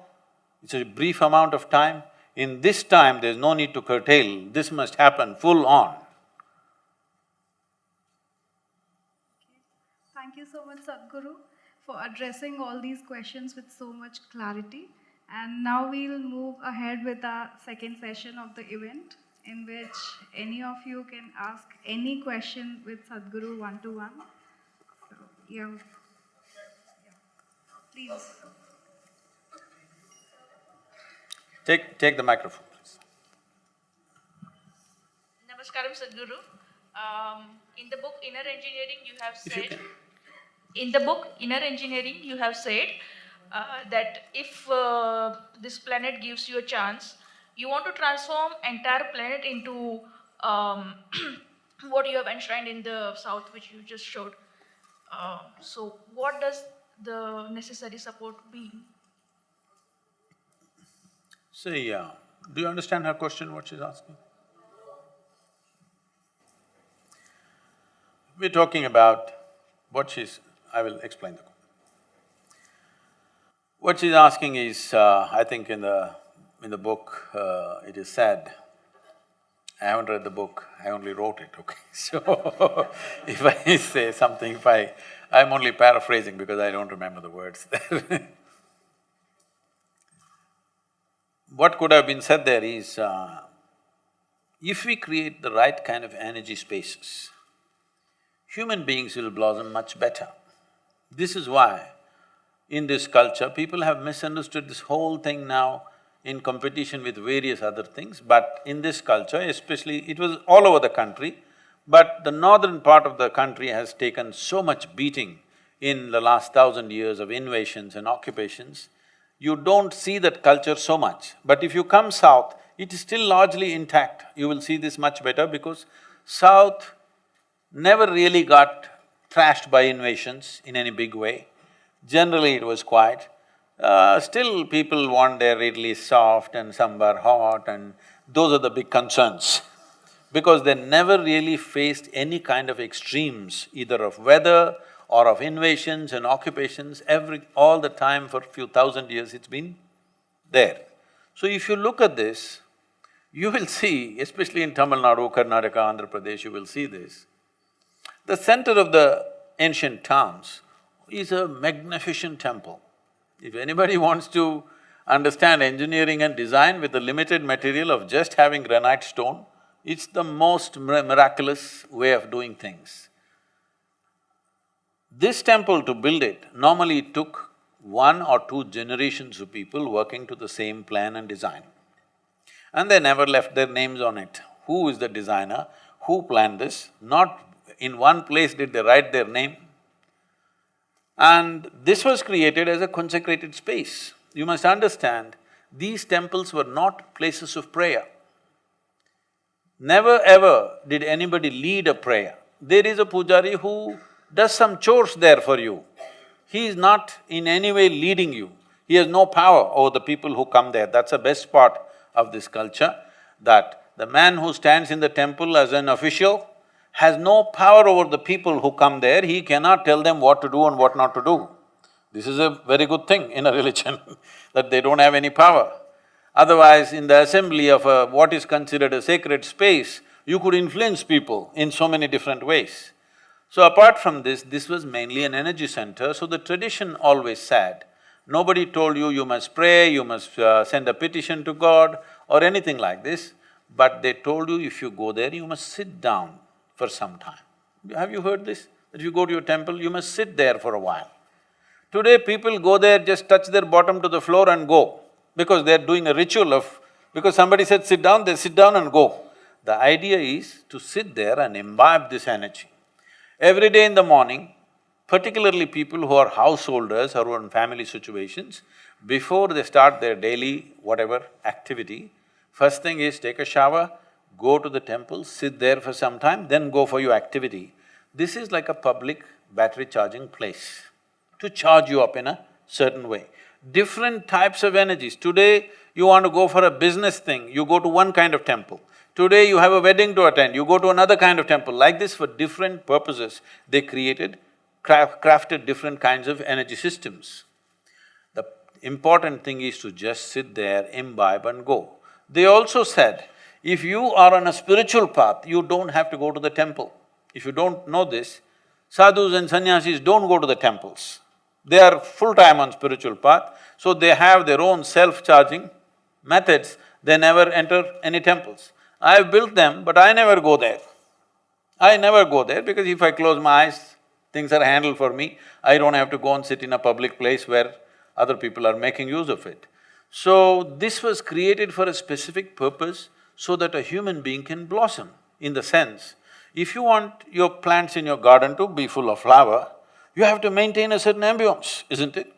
It's a brief amount of time. In this time, there's no need to curtail. This must happen full on. Thank you so much, Sadhguru, for addressing all these questions with so much clarity. And now we'll move ahead with our second session of the event, in which any of you can ask any question with Sadhguru one-to-one. So, yeah. Please. Take the microphone, please. Namaskaram, Sadhguru. In the book Inner Engineering, you have said… In the book Inner Engineering, you have said that if this planet gives you a chance, you want to transform entire planet into what you have enshrined in the south, which you just showed. So what does the necessary support be? See, do you understand her question, what she's asking? We're talking about I will explain the… What she's asking is, I think in the book, it is said, I haven't read the book, I only wrote it, okay? So, if I say something, I'm only paraphrasing because I don't remember the words there. What could have been said there is, if we create the right kind of energy spaces, human beings will blossom much better. This is why in this culture, people have misunderstood this whole thing now in competition with various other things, but in this culture, especially, it was all over the country, but the northern part of the country has taken so much beating in the last 1,000 years of invasions and occupations. You don't see that culture so much, but if you come south, it is still largely intact. You will see this much better because south never really got thrashed by invasions in any big way. Generally it was quiet. Still people want their idli soft and sambar hot, and those are the big concerns. Because they never really faced any kind of extremes, either of weather or of invasions and occupations. All the time for few thousand years it's been there. So if you look at this, you will see, especially in Tamil Nadu, Karnataka, Andhra Pradesh, you will see this. The center of the ancient towns is a magnificent temple. If anybody wants to understand engineering and design with the limited material of just having granite stone, it's the most miraculous way of doing things. This temple, to build it, normally it took 1 or 2 generations of people working to the same plan and design. And they never left their names on it. Who is the designer? Who planned this? Not in one place did they write their name. And this was created as a consecrated space. You must understand, these temples were not places of prayer. Never ever did anybody lead a prayer. There is a pujari who does some chores there for you. He is not in any way leading you. He has no power over the people who come there. That's the best part of this culture, that the man who stands in the temple as an official has no power over the people who come there. He cannot tell them what to do and what not to do. This is a very good thing in a religion, that they don't have any power. Otherwise, in the assembly of what is considered a sacred space, you could influence people in so many different ways. So apart from this, this was mainly an energy center, so the tradition always said, nobody told you, you must pray, you must send a petition to God or anything like this, but they told you if you go there, you must sit down for some time. Have you heard this? That if you go to your temple, you must sit there for a while. Today people go there, just touch their bottom to the floor and go, because they're doing a ritual of… because somebody said sit down, they sit down and go. The idea is to sit there and imbibe this energy. Every day in the morning, particularly people who are householders or who are in family situations, before they start their daily whatever activity, first thing is take a shower, go to the temple, sit there for some time, then go for your activity. This is like a public battery charging place to charge you up in a certain way. Different types of energies. Today, you want to go for a business thing, you go to one kind of temple. Today, you have a wedding to attend, you go to another kind of temple. Like this, for different purposes, they crafted different kinds of energy systems. The important thing is to just sit there, imbibe and go. They also said, if you are on a spiritual path, you don't have to go to the temple. If you don't know this, sadhus and sannyasis don't go to the temples. They are full-time on spiritual path, so they have their own self-charging methods, they never enter any temples. I've built them, but I never go there. I never go there because if I close my eyes, things are handled for me. I don't have to go and sit in a public place where other people are making use of it. So, this was created for a specific purpose so that a human being can blossom. In the sense, if you want your plants in your garden to be full of flower, you have to maintain a certain ambience, isn't it?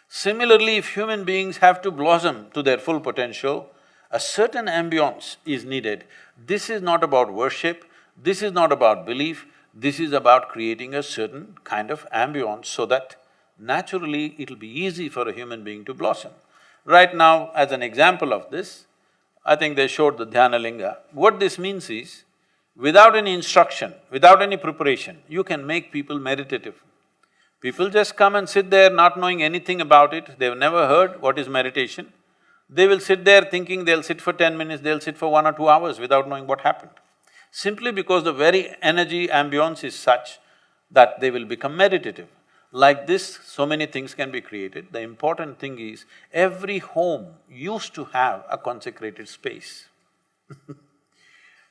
Similarly, if human beings have to blossom to their full potential, a certain ambience is needed. This is not about worship, this is not about belief, this is about creating a certain kind of ambience so that naturally it'll be easy for a human being to blossom. Right now, as an example of this, I think they showed the Dhyana Linga. What this means is, without any instruction, without any preparation, you can make people meditative. People just come and sit there not knowing anything about it, they've never heard what is meditation. They will sit there thinking they'll sit for 10 minutes, they'll sit for 1 or 2 hours without knowing what happened. Simply because the very energy ambience is such that they will become meditative. Like this, so many things can be created. The important thing is, every home used to have a consecrated space.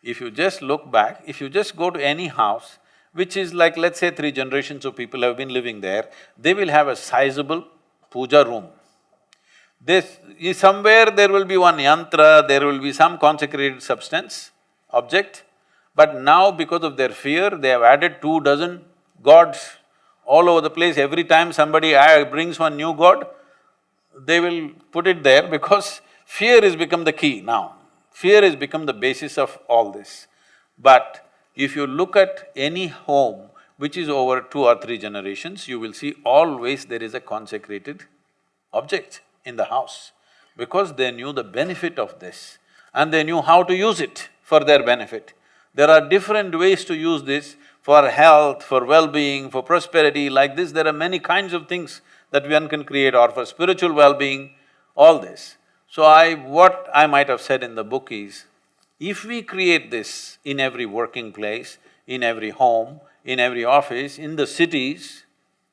If you just look back, if you just go to any house, which is like, let's say 3 generations of people have been living there, they will have a sizable puja room. Somewhere there will be one yantra, there will be some consecrated substance, object, but now because of their fear, they have added 2 dozen gods all over the place. Every time somebody brings one new god, they will put it there because fear has become the key now. Fear has become the basis of all this. But if you look at any home which is over 2 or 3 generations, you will see always there is a consecrated object in the house, because they knew the benefit of this and they knew how to use it for their benefit. There are different ways to use this for health, for well-being, for prosperity, like this there are many kinds of things that one can create, or for spiritual well-being, all this. So what I might have said in the book is, if we create this in every working place, in every home, in every office, in the cities,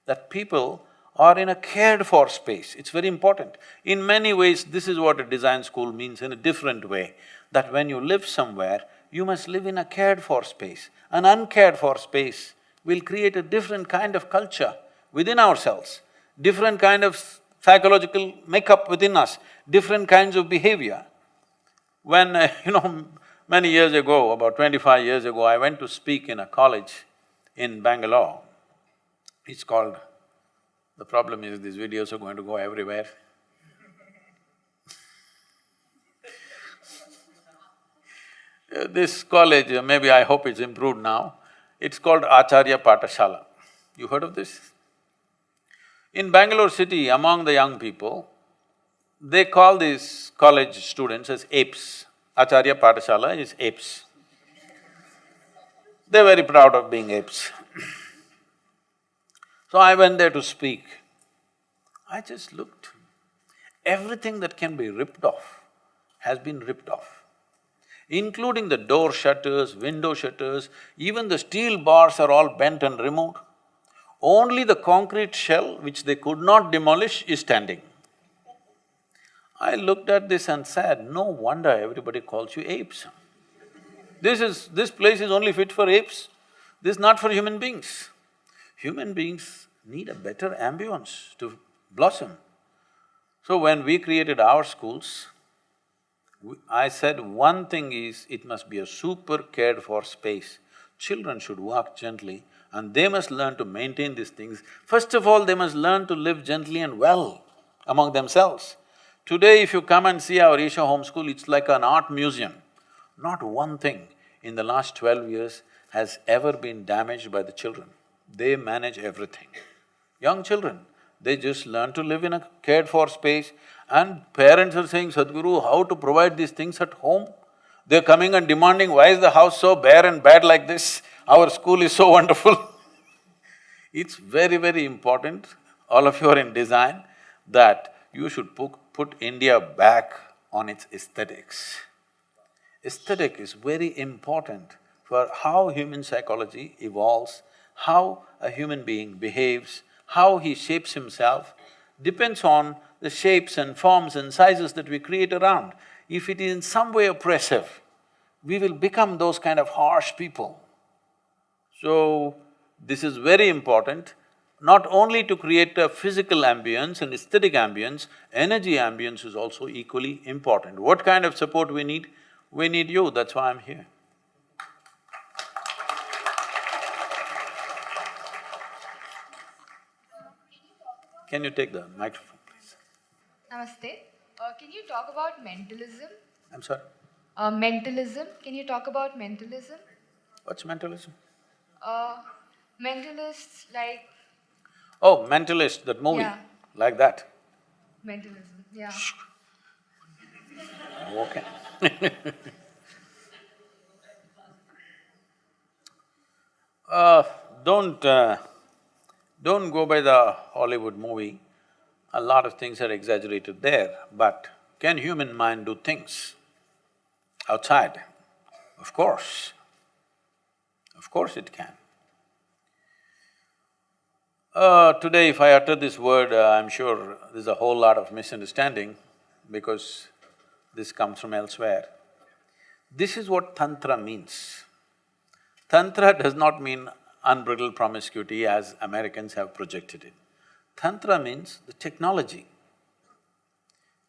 that people are in a cared-for space. It's very important. In many ways, this is what a design school means in a different way, that when you live somewhere, you must live in a cared-for space. An uncared-for space will create a different kind of culture within ourselves, different kind of psychological makeup within us, different kinds of behavior. When, many years ago, about 25 years ago, I went to speak in a college in Bangalore. It's called… The problem is these videos are going to go everywhere. This college, maybe I hope it's improved now, it's called Acharya Pathashala. You heard of this? In Bangalore city, among the young people, they call these college students as apes. Acharya Pathashala is apes. They're very proud of being apes. So I went there to speak. I just looked. Everything that can be ripped off has been ripped off, including the door shutters, window shutters, even the steel bars are all bent and removed. Only the concrete shell, which they could not demolish, is standing. I looked at this and said, no wonder everybody calls you apes. This place is only fit for apes, this is not for human beings. Human beings need a better ambience to blossom. So when we created our schools, I said one thing is, it must be a super cared-for space. Children should walk gently and they must learn to maintain these things. First of all, they must learn to live gently and well among themselves. Today, if you come and see our Isha home school, it's like an art museum. Not one thing in the last 12 years has ever been damaged by the children. They manage everything. Young children, they just learn to live in a cared-for space, and parents are saying, Sadhguru, how to provide these things at home? They're coming and demanding, why is the house so bare and bad like this? Our school is so wonderful. It's very, very important, all of you are in design, that you should put India back on its aesthetics. Aesthetic is very important for how human psychology evolves, how a human being behaves, how he shapes himself, depends on the shapes and forms and sizes that we create around. If it is in some way oppressive, we will become those kind of harsh people. So, this is very important, not only to create a physical ambience and aesthetic ambience, energy ambience is also equally important. What kind of support we need? We need you, that's why I'm here. Can you take the microphone, please? Namaste. Can you talk about mentalism? I'm sorry? Mentalism. Can you talk about mentalism? What's mentalism? Mentalists like… Oh, Mentalist, that movie, Yeah. like that. Mentalism, yeah. Okay. Don't go by the Hollywood movie. A lot of things are exaggerated there, but can human mind do things outside? Of course it can. Today if I utter this word, I'm sure there's a whole lot of misunderstanding because this comes from elsewhere. This is what Tantra means. Tantra does not mean unbridled promiscuity as Americans have projected it. Tantra means the technology.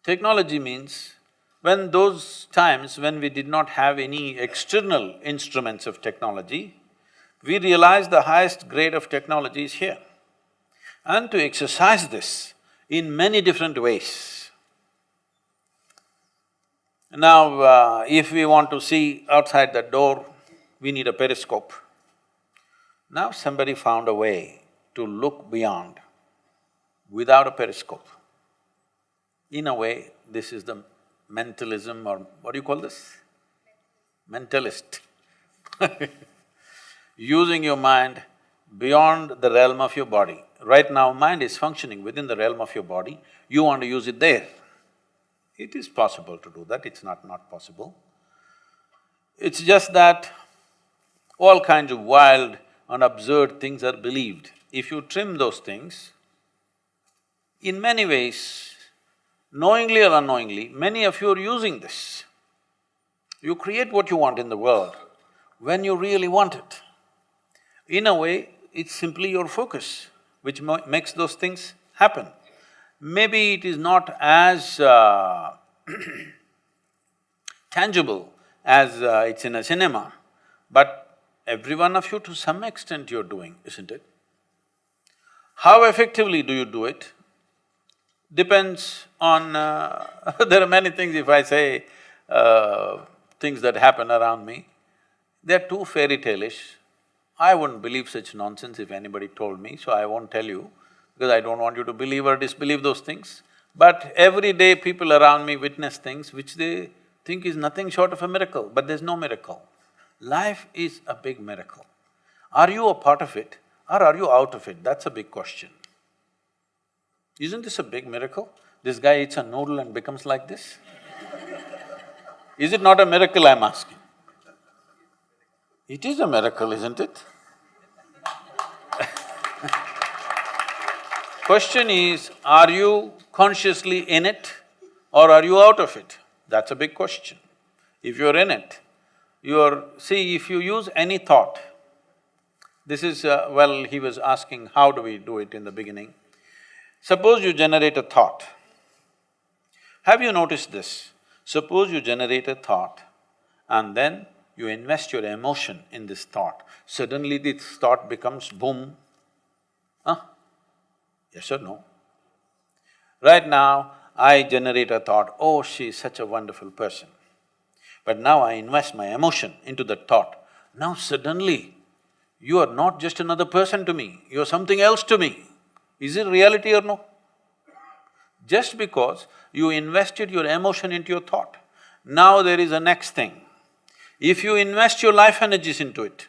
Technology means when those times when we did not have any external instruments of technology, we realized the highest grade of technology is here. And to exercise this in many different ways. Now, if we want to see outside the door, we need a periscope. Now somebody found a way to look beyond without a periscope. In a way, this is the mentalism, or what do you call this? Mentalist. Using your mind beyond the realm of your body. Right now, mind is functioning within the realm of your body, you want to use it there. It is possible to do that, it's not possible. It's just that all kinds of wild and absurd things are believed. If you trim those things, in many ways, knowingly or unknowingly, many of you are using this. You create what you want in the world when you really want it. In a way, it's simply your focus which makes those things happen. Maybe it is not as tangible as it's in a cinema, but every one of you to some extent you're doing, isn't it? How effectively do you do it? Depends on… there are many things, if I say things that happen around me, they're too fairy tale-ish. I wouldn't believe such nonsense if anybody told me, so I won't tell you, because I don't want you to believe or disbelieve those things. But every day people around me witness things which they think is nothing short of a miracle, but there's no miracle. Life is a big miracle. Are you a part of it or are you out of it? That's a big question. Isn't this a big miracle? This guy eats a noodle and becomes like this? Is it not a miracle, I'm asking? It is a miracle, isn't it? Question is, are you consciously in it or are you out of it? That's a big question. If you're in it, you're… See, if you use any thought, this is… well, he was asking how do we do it in the beginning. Suppose you generate a thought. Have you noticed this? Suppose you generate a thought and then you invest your emotion in this thought, suddenly this thought becomes boom. Huh? Yes or no? Right now, I generate a thought, oh, she is such a wonderful person. But now I invest my emotion into that thought. Now suddenly, you are not just another person to me, you are something else to me. Is it reality or no? Just because you invested your emotion into your thought, now there is a next thing. If you invest your life energies into it,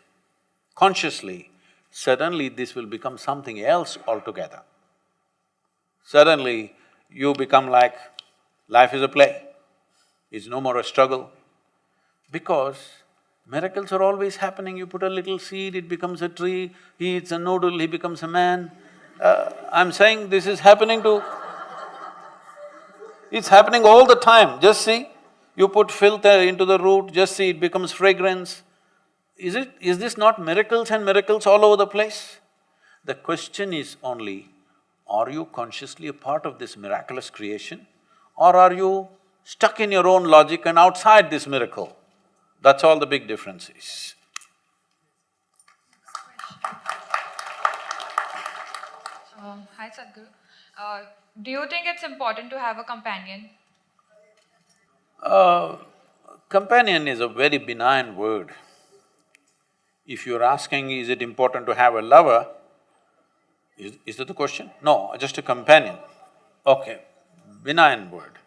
consciously, suddenly this will become something else altogether. Suddenly, you become like, life is a play, it's no more a struggle. Because miracles are always happening, you put a little seed, it becomes a tree, he eats a noodle, he becomes a man. I'm saying this is happening to… it's happening all the time, just see. You put filth into the root, just see, it becomes fragrance. Is this not miracles and miracles all over the place? The question is only, are you consciously a part of this miraculous creation or are you stuck in your own logic and outside this miracle? That's all the big difference is. Hi Sadhguru. Do you think it's important to have a companion? Companion is a very benign word. If you're asking, is it important to have a lover, is that the question? No, just a companion. Okay, benign word.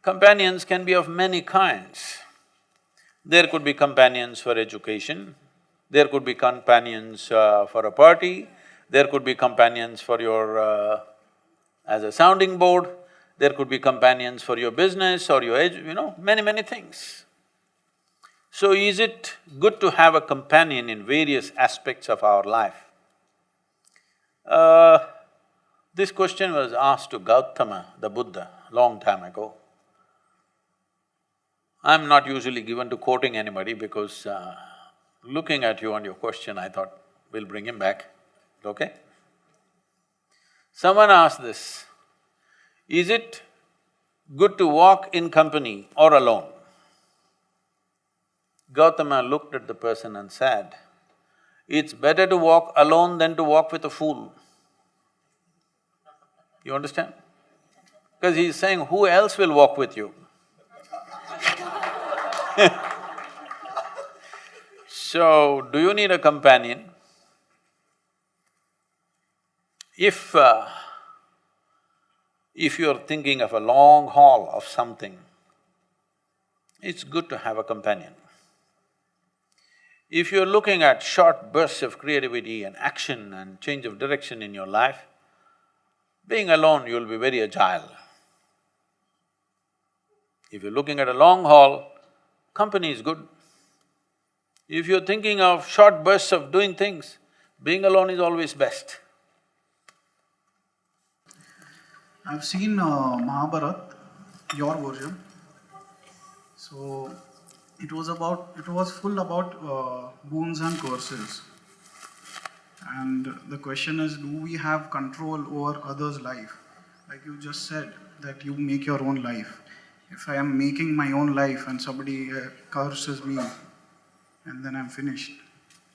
Companions can be of many kinds. There could be companions for education, there could be companions for a party, there could be companions for your… as a sounding board, there could be companions for your business or your many things. So is it good to have a companion in various aspects of our life? This question was asked to Gautama, the Buddha, long time ago. I'm not usually given to quoting anybody because looking at you and your question, I thought, we'll bring him back, okay? Someone asked this, is it good to walk in company or alone? Gautama looked at the person and said, it's better to walk alone than to walk with a fool. You understand? Because he's saying, who else will walk with you? So, do you need a companion? If you're thinking of a long haul of something, it's good to have a companion. If you're looking at short bursts of creativity and action and change of direction in your life, being alone, you'll be very agile. If you're looking at a long haul, company is good. If you're thinking of short bursts of doing things, being alone is always best. I've seen Mahabharat, your version. So it was full about boons and curses. And the question is, do we have control over others' life? Like you just said, that you make your own life. If I am making my own life and somebody curses me, and then I'm finished.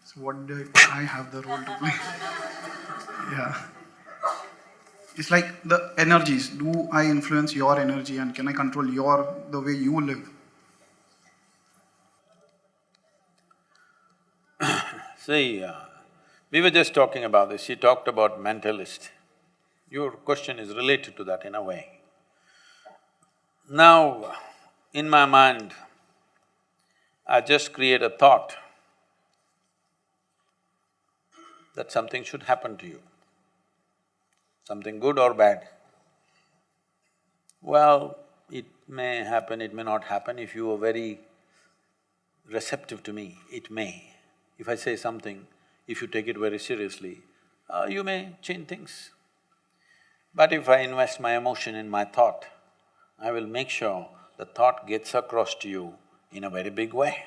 So what do I have the role to play? Yeah. It's like the energies. Do I influence your energy and can I control the way you live? See, we were just talking about this, she talked about mentalist. Your question is related to that in a way. Now, in my mind, I just create a thought that something should happen to you, something good or bad. Well, it may happen, it may not happen. If you are very receptive to me, it may. If I say something, if you take it very seriously, you may change things. But if I invest my emotion in my thought, I will make sure the thought gets across to you in a very big way.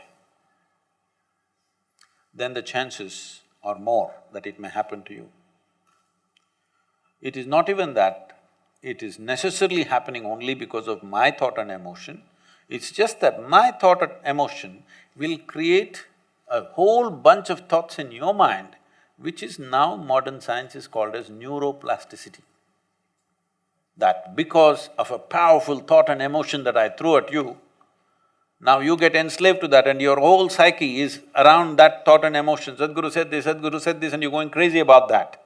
Then the chances are more that it may happen to you. It is not even that it is necessarily happening only because of my thought and emotion, it's just that my thought and emotion will create a whole bunch of thoughts in your mind, which is now modern science is called as neuroplasticity. That because of a powerful thought and emotion that I threw at you, now you get enslaved to that and your whole psyche is around that thought and emotion. Sadhguru said this, and you're going crazy about that.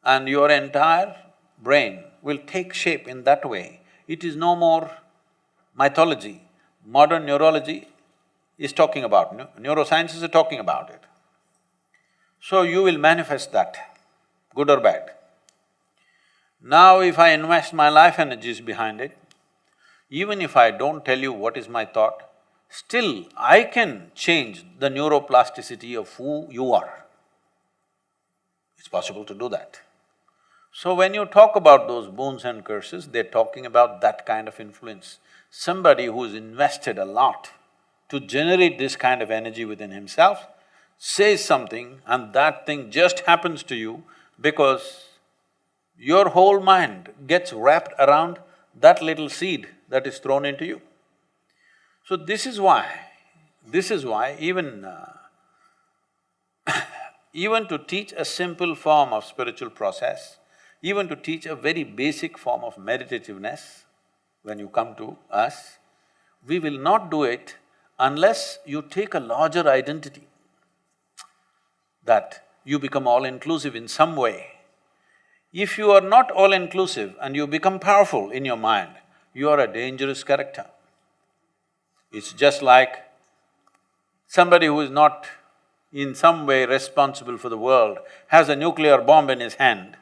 And your entire brain will take shape in that way. It is no more mythology. Modern neurology is talking about, neurosciences are talking about it. So you will manifest that, good or bad. Now if I invest my life energies behind it, even if I don't tell you what is my thought, still I can change the neuroplasticity of who you are. It's possible to do that. So when you talk about those boons and curses, they're talking about that kind of influence. Somebody who's invested a lot to generate this kind of energy within himself says something and that thing just happens to you because your whole mind gets wrapped around that little seed that is thrown into you. So this is why even even to teach a simple form of spiritual process, even to teach a very basic form of meditativeness, when you come to us, we will not do it unless you take a larger identity, that you become all-inclusive in some way. If you are not all-inclusive and you become powerful in your mind, you are a dangerous character. It's just like somebody who is not in some way responsible for the world has a nuclear bomb in his hand,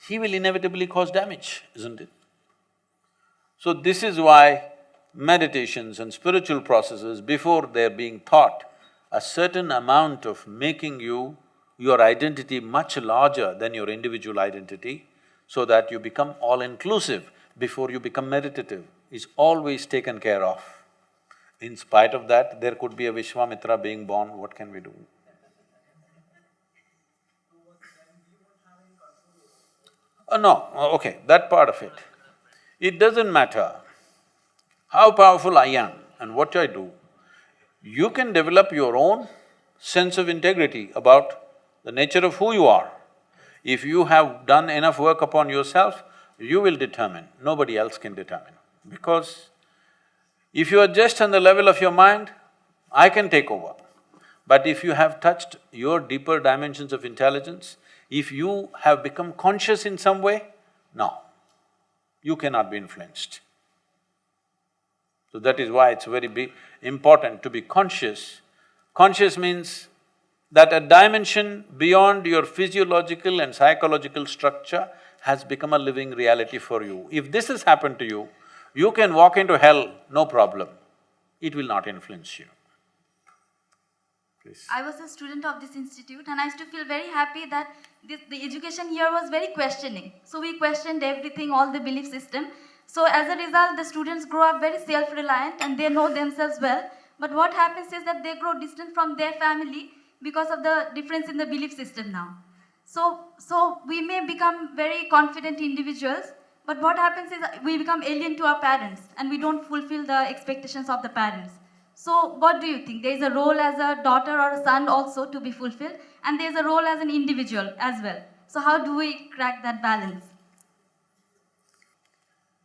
he will inevitably cause damage, isn't it? So this is why meditations and spiritual processes, before they're being taught, a certain amount of making your identity much larger than your individual identity, so that you become all-inclusive before you become meditative, is always taken care of. In spite of that, there could be a Vishwamitra being born, what can we do? No, okay, that part of it. It doesn't matter how powerful I am and what I do. You can develop your own sense of integrity about the nature of who you are. If you have done enough work upon yourself, you will determine, nobody else can determine. Because if you are just on the level of your mind, I can take over. But if you have touched your deeper dimensions of intelligence, if you have become conscious in some way, no, you cannot be influenced. So that is why it's very important to be conscious. Conscious means that a dimension beyond your physiological and psychological structure has become a living reality for you. If this has happened to you, you can walk into hell, no problem. It will not influence you. Please. I was a student of this institute and I used to feel very happy that the education here was very questioning. So we questioned everything, all the belief system. So as a result, the students grow up very self-reliant and they know themselves well. But what happens is that they grow distant from their family because of the difference in the belief system now. So we may become very confident individuals, but what happens is we become alien to our parents and we don't fulfill the expectations of the parents. So what do you think? There is a role as a daughter or a son also to be fulfilled, and there is a role as an individual as well. So how do we crack that balance?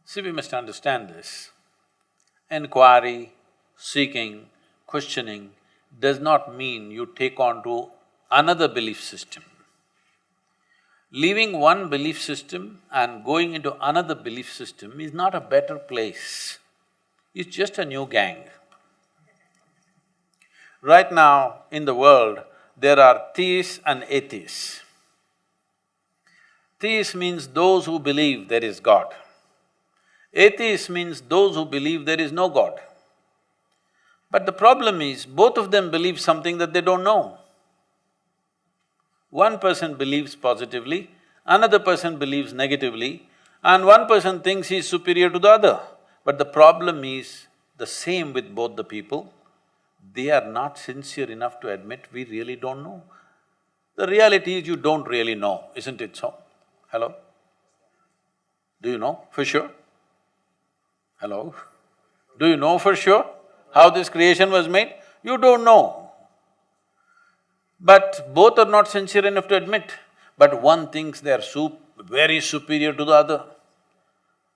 See, we must understand this. Inquiry, seeking, questioning does not mean you take on to another belief system. Leaving one belief system and going into another belief system is not a better place. It's just a new gang. Right now, in the world, there are theists and atheists. Theists means those who believe there is God. Atheists means those who believe there is no God. But the problem is, both of them believe something that they don't know. One person believes positively, another person believes negatively, and one person thinks he is superior to the other. But the problem is the same with both the people. They are not sincere enough to admit, we really don't know. The reality is you don't really know, isn't it so? Hello? Do you know for sure? Hello? Do you know for sure how this creation was made? You don't know. But both are not sincere enough to admit. But one thinks they are very superior to the other.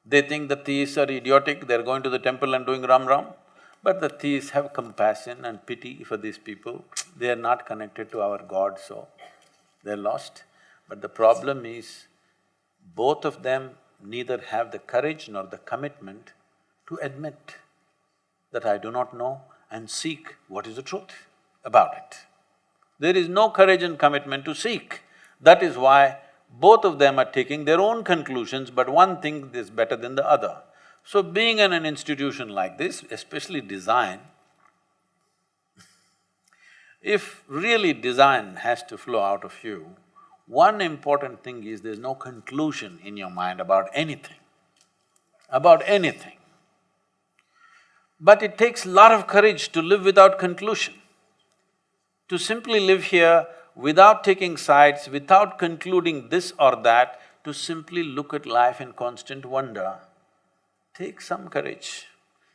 They think the theists are idiotic, they're going to the temple and doing Ram Ram. But the theists have compassion and pity for these people. They are not connected to our God, so they're lost. But the problem is, both of them neither have the courage nor the commitment to admit that I do not know and seek what is the truth about it. There is no courage and commitment to seek. That is why both of them are taking their own conclusions, but one thinks is better than the other. So being in an institution like this, especially design, if really design has to flow out of you, one important thing is there's no conclusion in your mind about anything, But it takes a lot of courage to live without conclusion. To simply live here without taking sides, without concluding this or that, to simply look at life in constant wonder, takes some courage.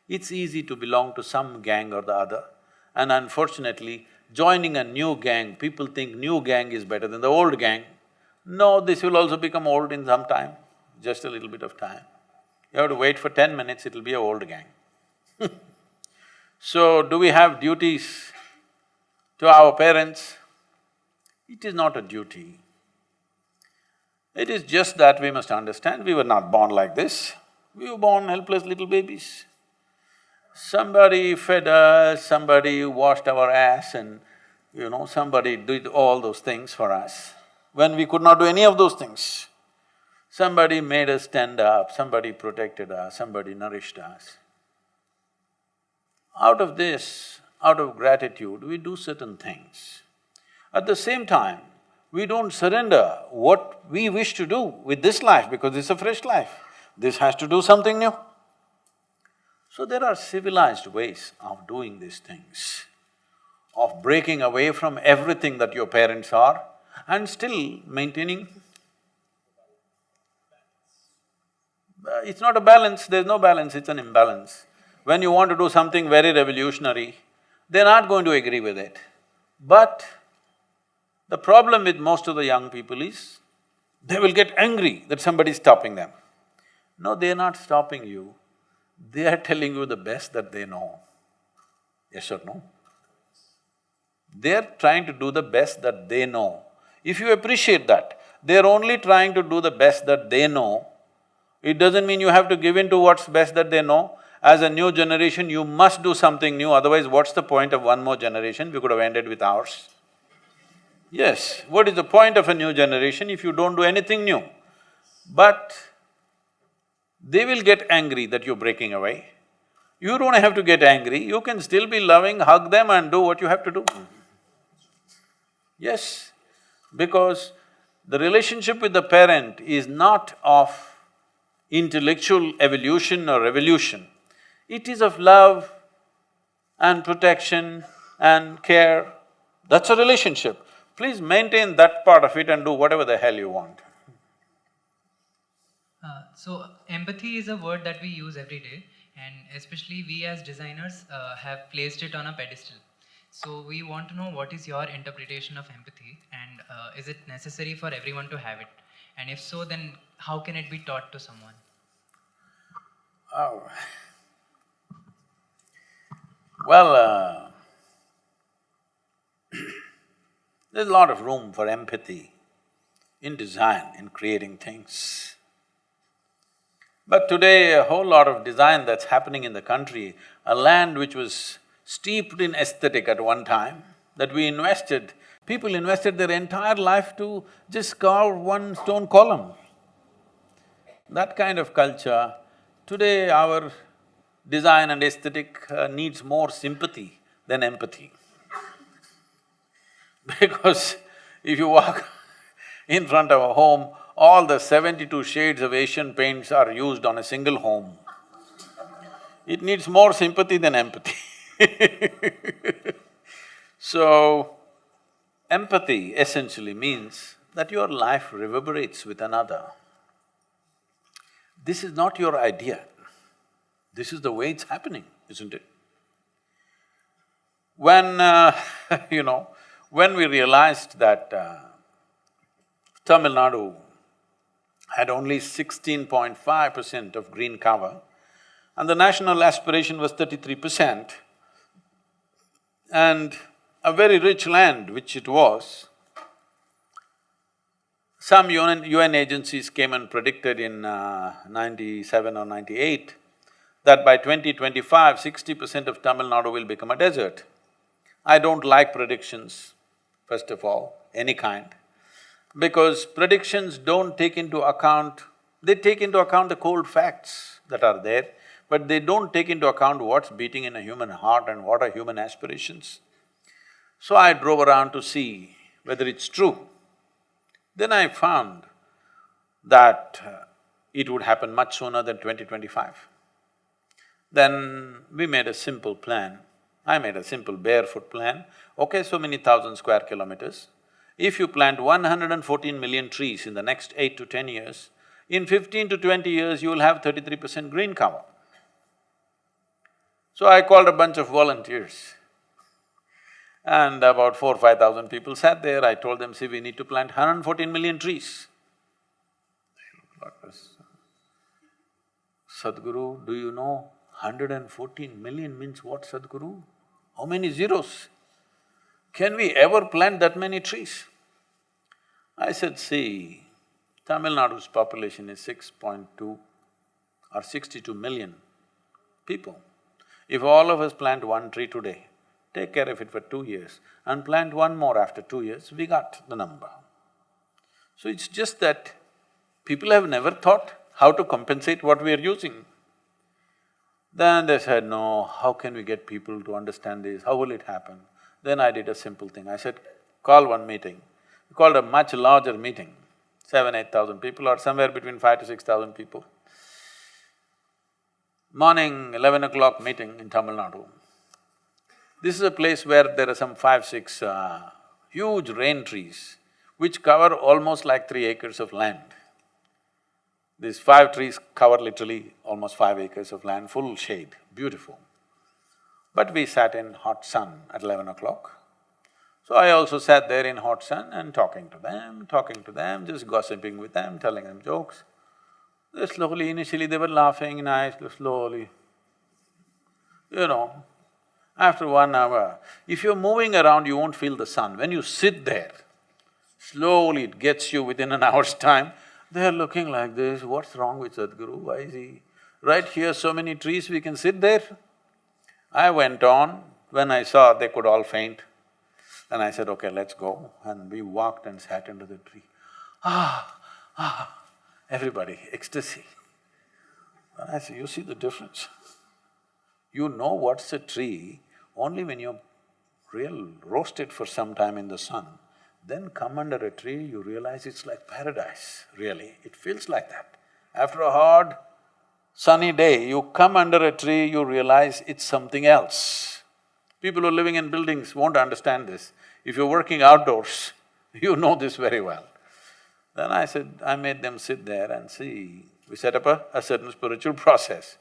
It's easy to belong to some gang or the other, and unfortunately, joining a new gang, people think new gang is better than the old gang. No, this will also become old in some time, just a little bit of time. You have to wait for 10 minutes, it'll be a old gang. So, do we have duties to our parents? It is not a duty. It is just that we must understand, we were not born like this. We were born helpless little babies. Somebody fed us, somebody washed our ass and, somebody did all those things for us when we could not do any of those things. Somebody made us stand up, somebody protected us, somebody nourished us. Out of this, out of gratitude, we do certain things. At the same time, we don't surrender what we wish to do with this life because it's a fresh life. This has to do something new. So there are civilized ways of doing these things, of breaking away from everything that your parents are and still maintaining It's not a balance, there's no balance, it's an imbalance. When you want to do something very revolutionary, they're not going to agree with it. But the problem with most of the young people is, they will get angry that somebody is stopping them. No, they're not stopping you, they are telling you the best that they know. Yes or no? They're trying to do the best that they know. If you appreciate that, they're only trying to do the best that they know, it doesn't mean you have to give in to what's best that they know. As a new generation, you must do something new, otherwise what's the point of one more generation? We could have ended with ours. Yes, what is the point of a new generation if you don't do anything new? But they will get angry that you're breaking away. You don't have to get angry, you can still be loving, hug them and do what you have to do. Yes, because the relationship with the parent is not of intellectual evolution or revolution. It is of love and protection and care. That's a relationship. Please maintain that part of it and do whatever the hell you want. So empathy is a word that we use every day, and especially we as designers have placed it on a pedestal. So we want to know what is your interpretation of empathy, and is it necessary for everyone to have it? And if so, then how can it be taught to someone? Oh. Well, there's a lot of room for empathy in design, in creating things. But today, a whole lot of design that's happening in the country, a land which was steeped in aesthetic at one time, that we invested, people invested their entire life to just carve one stone column. That kind of culture, today our design and aesthetic needs more sympathy than empathy. Because if you walk in front of a home, all the 72 shades of Asian paints are used on a single home. It needs more sympathy than empathy. So, empathy essentially means that your life reverberates with another. This is not your idea, this is the way it's happening, isn't it? When you know, when we realized that Tamil Nadu had only 16.5% of green cover and the national aspiration was 33%, and a very rich land which it was, some UN agencies came and predicted in 97 or 98 that by 2025, 60% of Tamil Nadu will become a desert. I don't like predictions, first of all, any kind, because predictions don't take into account… they take into account the cold facts that are there, but they don't take into account what's beating in a human heart and what are human aspirations. So I drove around to see whether it's true. Then I found that it would happen much sooner than 2025. Then we made a simple plan. I made a simple barefoot plan. Okay, so many thousand square kilometers. If you plant 114 million trees in the next 8 to 10 years, in 15 to 20 years you will have 33% green cover. So I called a bunch of volunteers and about 4,000–5,000 people sat there. I told them, see, we need to plant 114 million trees. They looked like this. Sadhguru, do you know 114 million means what, Sadhguru? How many zeros? Can we ever plant that many trees? I said, see, Tamil Nadu's population is 6.2 or 62 million people. If all of us plant one tree today, take care of it for 2 years and plant one more after 2 years, we got the number. So it's just that people have never thought how to compensate what we are using. Then they said, no, how can we get people to understand this, how will it happen? Then I did a simple thing, I said, call one meeting. We called a much larger meeting, 7,000–8,000 people or somewhere between 5,000 to 6,000 people. Morning, 11 o'clock meeting in Tamil Nadu. This is a place where there are some 5–6 huge rain trees which cover almost like 3 acres of land. These 5 trees cover literally almost 5 acres of land, full shade, beautiful. But we sat in hot sun at 11 o'clock. So I also sat there in hot sun and talking to them, just gossiping with them, telling them jokes. They slowly, initially they were laughing nicely, slowly. You know, after 1 hour, if you're moving around, you won't feel the sun. When you sit there, slowly it gets you within an hour's time. They're looking like this, what's wrong with Sadhguru? Why is he… Right here, so many trees, we can sit there. I went on, when I saw they could all faint, and I said, okay, let's go. And we walked and sat under the tree. Everybody, ecstasy. And I said, you see the difference? You know what's a tree only when you roast it for some time in the sun. Then come under a tree, you realize it's like paradise, really. It feels like that. After a hard, sunny day, you come under a tree, you realize it's something else. People who are living in buildings won't understand this. If you're working outdoors, you know this very well. Then I made them sit there and see, we set up a certain spiritual process.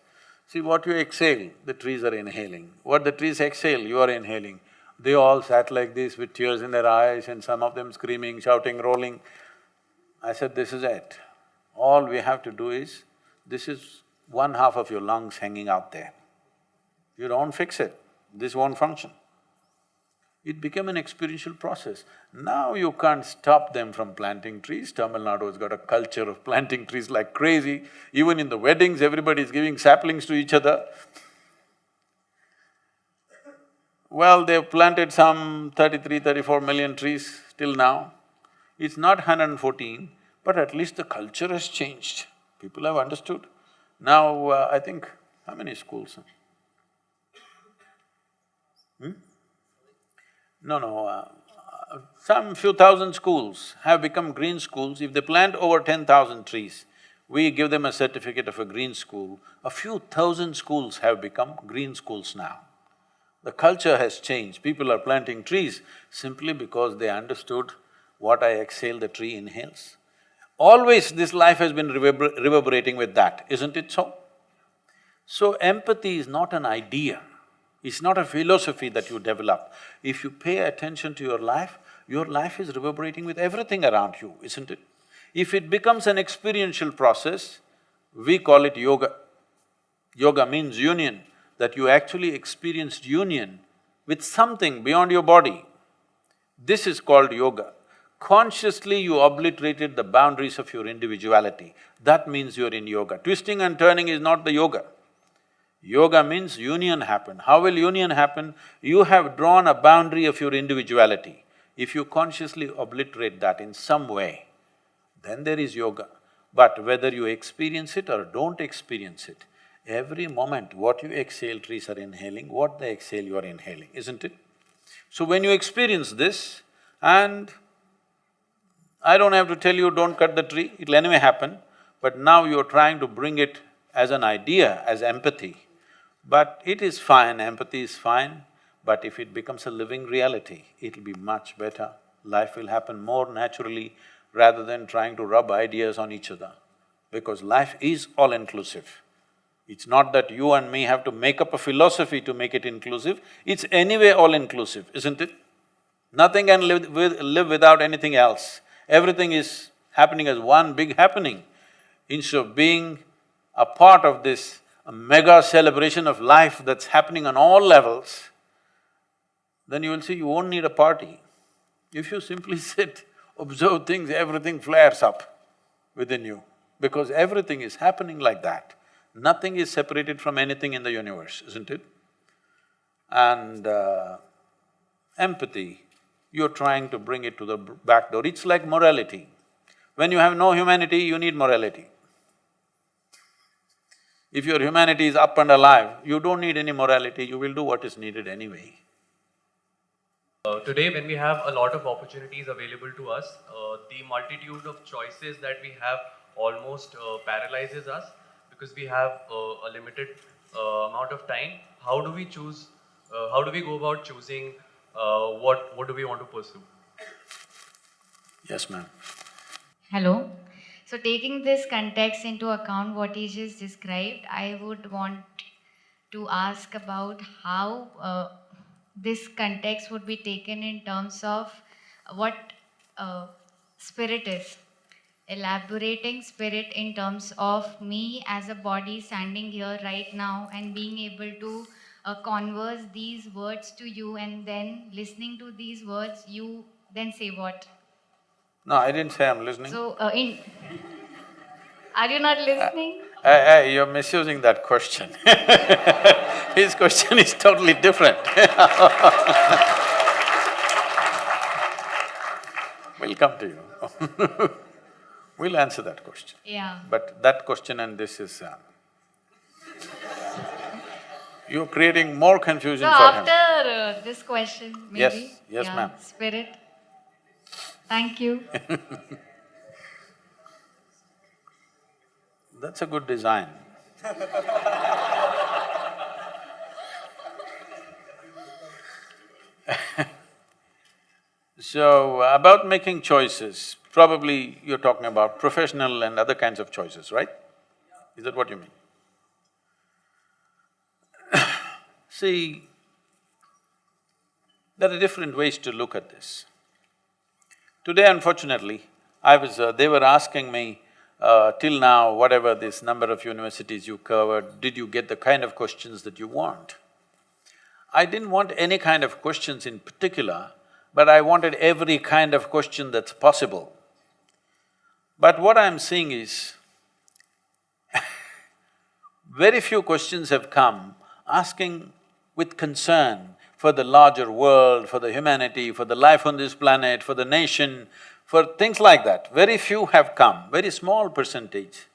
See, what you exhale, the trees are inhaling. What the trees exhale, you are inhaling. They all sat like this with tears in their eyes and some of them screaming, shouting, rolling. I said, this is it. All we have to do is, this is 1/2 of your lungs hanging out there. You don't fix it, this won't function. It became an experiential process. Now you can't stop them from planting trees. Tamil Nadu has got a culture of planting trees like crazy. Even in the weddings, everybody is giving saplings to each other. Well, they've planted some 33, 34 million trees till now. It's not 114, but at least the culture has changed. People have understood. Now, I think, how many schools? Some few thousand schools have become green schools. If they plant over 10,000 trees, we give them a certificate of a green school. A few thousand schools have become green schools now. The culture has changed. People are planting trees simply because they understood what I exhale, the tree inhales. Always this life has been reverberating with that, isn't it so? So empathy is not an idea, it's not a philosophy that you develop. If you pay attention to your life is reverberating with everything around you, isn't it? If it becomes an experiential process, we call it yoga. Yoga means union, that you actually experienced union with something beyond your body. This is called yoga. Consciously you obliterated the boundaries of your individuality, that means you're in yoga. Twisting and turning is not the yoga. Yoga means union happen. How will union happen? You have drawn a boundary of your individuality. If you consciously obliterate that in some way, then there is yoga. But whether you experience it or don't experience it, every moment what you exhale, trees are inhaling, what they exhale, you are inhaling, isn't it? So when you experience this, and I don't have to tell you don't cut the tree, it'll anyway happen, but now you're trying to bring it as an idea, as empathy. But it is fine, empathy is fine, but if it becomes a living reality, it'll be much better. Life will happen more naturally rather than trying to rub ideas on each other, because life is all-inclusive. It's not that you and me have to make up a philosophy to make it inclusive, it's anyway all-inclusive, isn't it? Nothing can live without anything else. Everything is happening as one big happening. Instead of being a part of this mega celebration of life that's happening on all levels, then you will see you won't need a party. If you simply sit, observe things, everything flares up within you, because everything is happening like that. Nothing is separated from anything in the universe, isn't it? And empathy, you're trying to bring it to the back door. It's like morality. When you have no humanity, you need morality. If your humanity is up and alive, you don't need any morality, you will do what is needed anyway. Today, when we have a lot of opportunities available to us, the multitude of choices that we have almost paralyzes us, because we have a limited amount of time. How do we choose, how do we go about choosing what do we want to pursue? Yes, ma'am. Hello. So taking this context into account, what he just described, I would want to ask about how this context would be taken in terms of what spirit is. Elaborating spirit in terms of me as a body standing here right now and being able to converse these words to you, and then listening to these words, you then say what? No, I didn't say I'm listening. So, are you not listening? You're misusing that question. His question is totally different. We'll come to you. We'll answer that question. Yeah. But that question and this is… you're creating more confusion So for him. after this question, maybe? Yes, yes, yeah, ma'am. Spirit. Thank you. That's a good design. So, about making choices, probably you're talking about professional and other kinds of choices, right? Is that what you mean? See, there are different ways to look at this. Today, unfortunately, they were asking me, till now, whatever this number of universities you covered, did you get the kind of questions that you want? I didn't want any kind of questions in particular, but I wanted every kind of question that's possible. But what I'm seeing is, very few questions have come asking with concern for the larger world, for the humanity, for the life on this planet, for the nation, for things like that. Very few have come, very small percentage.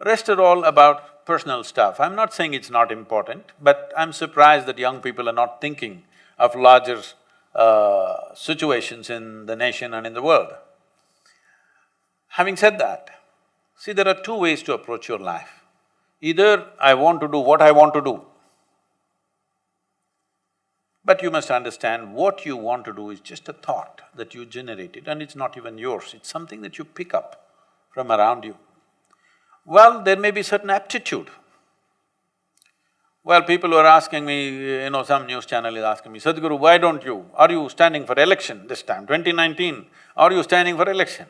Rest are all about personal stuff. I'm not saying it's not important, but I'm surprised that young people are not thinking of larger situations in the nation and in the world. Having said that, see, there are two ways to approach your life. Either I want to do what I want to do, but you must understand what you want to do is just a thought that you generated and it's not even yours, it's something that you pick up from around you. Well, there may be certain aptitude. Well, people were asking me, some news channel is asking me, Sadhguru, why don't you… are you standing for election this time, 2019, are you standing for election?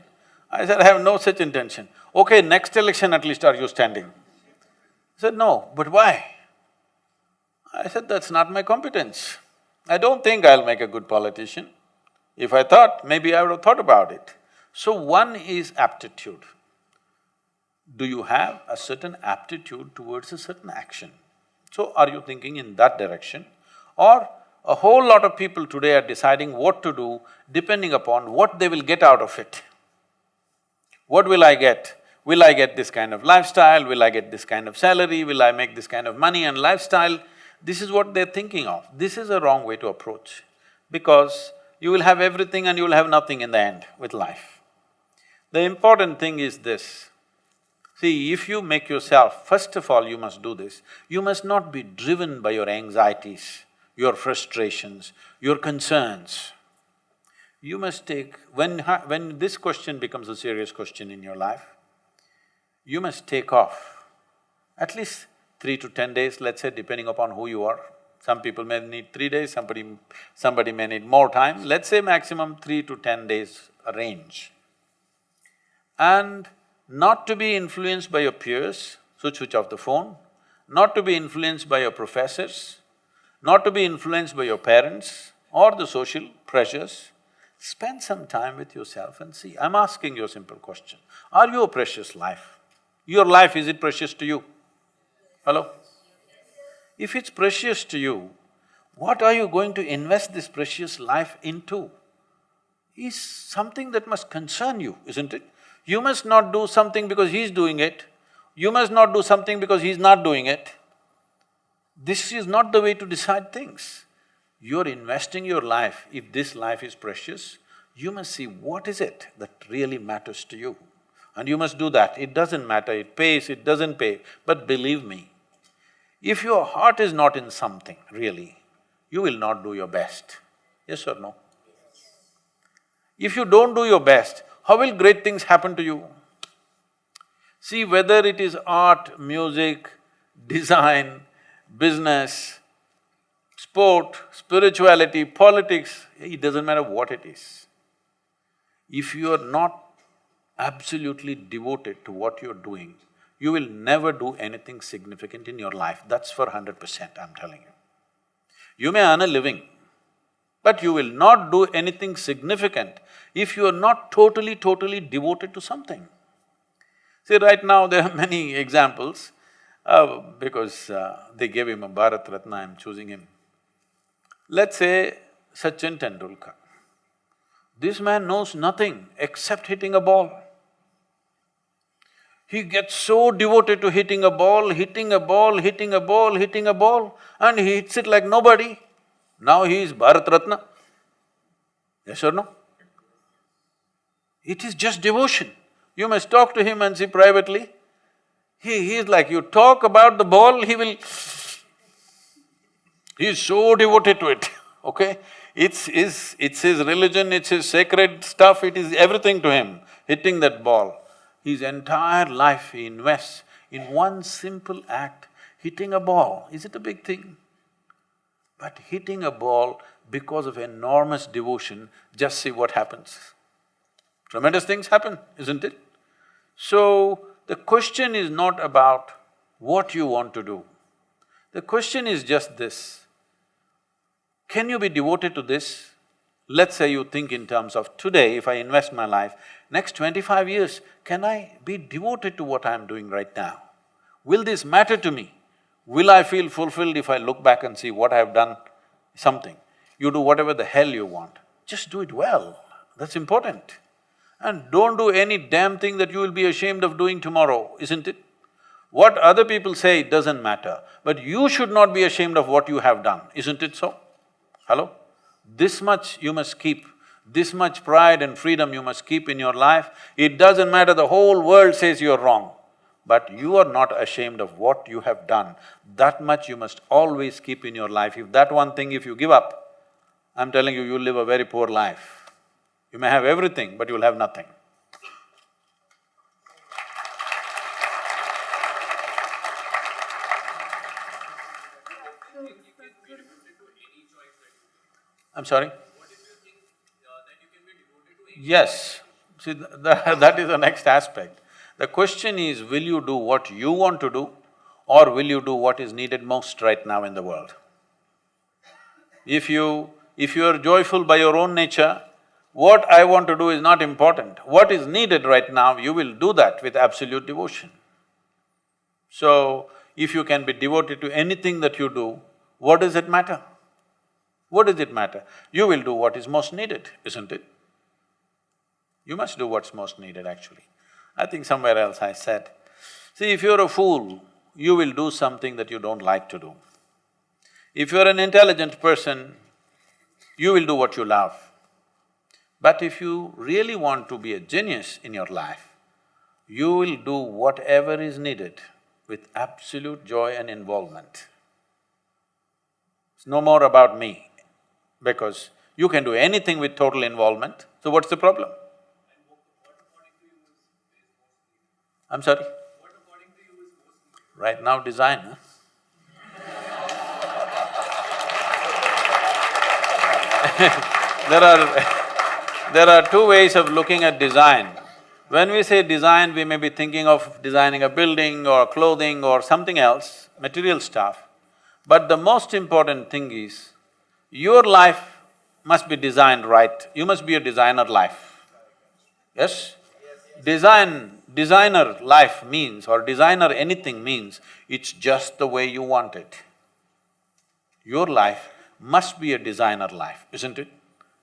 I said, I have no such intention. Okay, next election at least are you standing? He said, no, but why? I said, that's not my competence. I don't think I'll make a good politician. If I thought, maybe I would have thought about it. So one is aptitude. Do you have a certain aptitude towards a certain action? So are you thinking in that direction? Or a whole lot of people today are deciding what to do depending upon what they will get out of it. What will I get? Will I get this kind of lifestyle? Will I get this kind of salary? Will I make this kind of money and lifestyle? This is what they're thinking of. This is a wrong way to approach, because you will have everything and you will have nothing in the end with life. The important thing is this. See, if you make yourself… first of all, you must do this, you must not be driven by your anxieties, your frustrations, your concerns. You must take… when this question becomes a serious question in your life, you must take off at least 3 to 10 days, let's say, depending upon who you are. Some people may need 3 days, somebody may need more time, let's say maximum 3 to 10 days range. And not to be influenced by your peers, switch off the phone, not to be influenced by your professors, not to be influenced by your parents or the social pressures. Spend some time with yourself and see. I'm asking you a simple question. Are you a precious life? Your life, is it precious to you? Hello? If it's precious to you, what are you going to invest this precious life into? Is something that must concern you, isn't it? You must not do something because he's doing it, you must not do something because he's not doing it. This is not the way to decide things. You're investing your life, if this life is precious, you must see what is it that really matters to you. And you must do that. It doesn't matter, it pays, it doesn't pay, but believe me, if your heart is not in something, really, you will not do your best. Yes or no? If you don't do your best, how will great things happen to you? See, whether it is art, music, design, business, sport, spirituality, politics, it doesn't matter what it is. If you are not absolutely devoted to what you're doing, you will never do anything significant in your life. That's for 100%, I'm telling you. You may earn a living, but you will not do anything significant if you are not totally devoted to something. See, right now there are many examples, because they gave him a Bharat Ratna, I'm choosing him. Let's say Sachin Tendulkar. This man knows nothing except hitting a ball. He gets so devoted to hitting a ball, hitting a ball, hitting a ball, hitting a ball, and he hits it like nobody. Now he is Bharat Ratna. Yes or no? It is just devotion. You must talk to him and see privately. He is like, you talk about the ball, he will… he is so devoted to it, okay? It's his religion, it's his sacred stuff, it is everything to him, hitting that ball. His entire life he invests in one simple act, hitting a ball. Is it a big thing? But hitting a ball because of enormous devotion, just see what happens. Tremendous things happen, isn't it? So, the question is not about what you want to do. The question is just this: can you be devoted to this? Let's say you think in terms of today, if I invest my life, next 25 years, can I be devoted to what I'm doing right now? Will this matter to me? Will I feel fulfilled if I look back and see what I've done something? You do whatever the hell you want, just do it well, that's important. And don't do any damn thing that you will be ashamed of doing tomorrow, isn't it? What other people say doesn't matter, but you should not be ashamed of what you have done, isn't it so? Hello? This much you must keep, this much pride and freedom you must keep in your life. It doesn't matter, the whole world says you're wrong, but you are not ashamed of what you have done. That much you must always keep in your life. If that one thing, if you give up, I'm telling you, you'll live a very poor life. You may have everything, but you'll have nothing. I'm sorry? Yes, see, that is the next aspect. The question is, will you do what you want to do or will you do what is needed most right now in the world? If you are joyful by your own nature, what I want to do is not important. What is needed right now, you will do that with absolute devotion. So, if you can be devoted to anything that you do, what does it matter? What does it matter? You will do what is most needed, isn't it? You must do what's most needed actually. I think somewhere else I said, see, if you're a fool, you will do something that you don't like to do. If you're an intelligent person, you will do what you love. But if you really want to be a genius in your life, you will do whatever is needed with absolute joy and involvement. It's no more about me, because you can do anything with total involvement, so what's the problem? I'm sorry? Right now, design, huh? There are two ways of looking at design. When we say design, we may be thinking of designing a building or clothing or something else, material stuff. But the most important thing is, your life must be designed right. You must be a designer life. Yes? Designer life means, or designer anything means, it's just the way you want it. Your life must be a designer life, isn't it?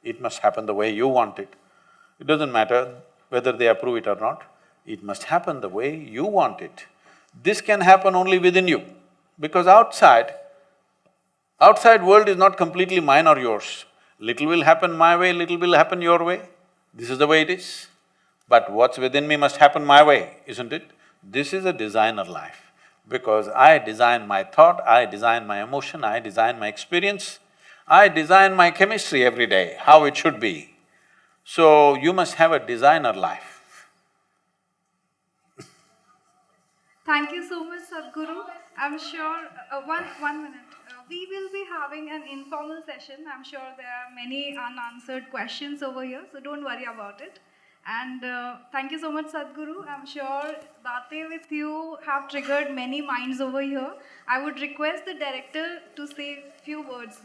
It must happen the way you want it. It doesn't matter whether they approve it or not, it must happen the way you want it. This can happen only within you, because outside world is not completely mine or yours. Little will happen my way, little will happen your way. This is the way it is. But what's within me must happen my way, isn't it? This is a designer life, because I design my thought, I design my emotion, I design my experience, I design my chemistry every day, how it should be. So, you must have a designer life. Thank you so much, Sadhguru. I'm sure, one minute. We will be having an informal session. I'm sure there are many unanswered questions over here, so don't worry about it. And thank you so much, Sadhguru. I'm sure Bate with you have triggered many minds over here. I would request the director to say a few words.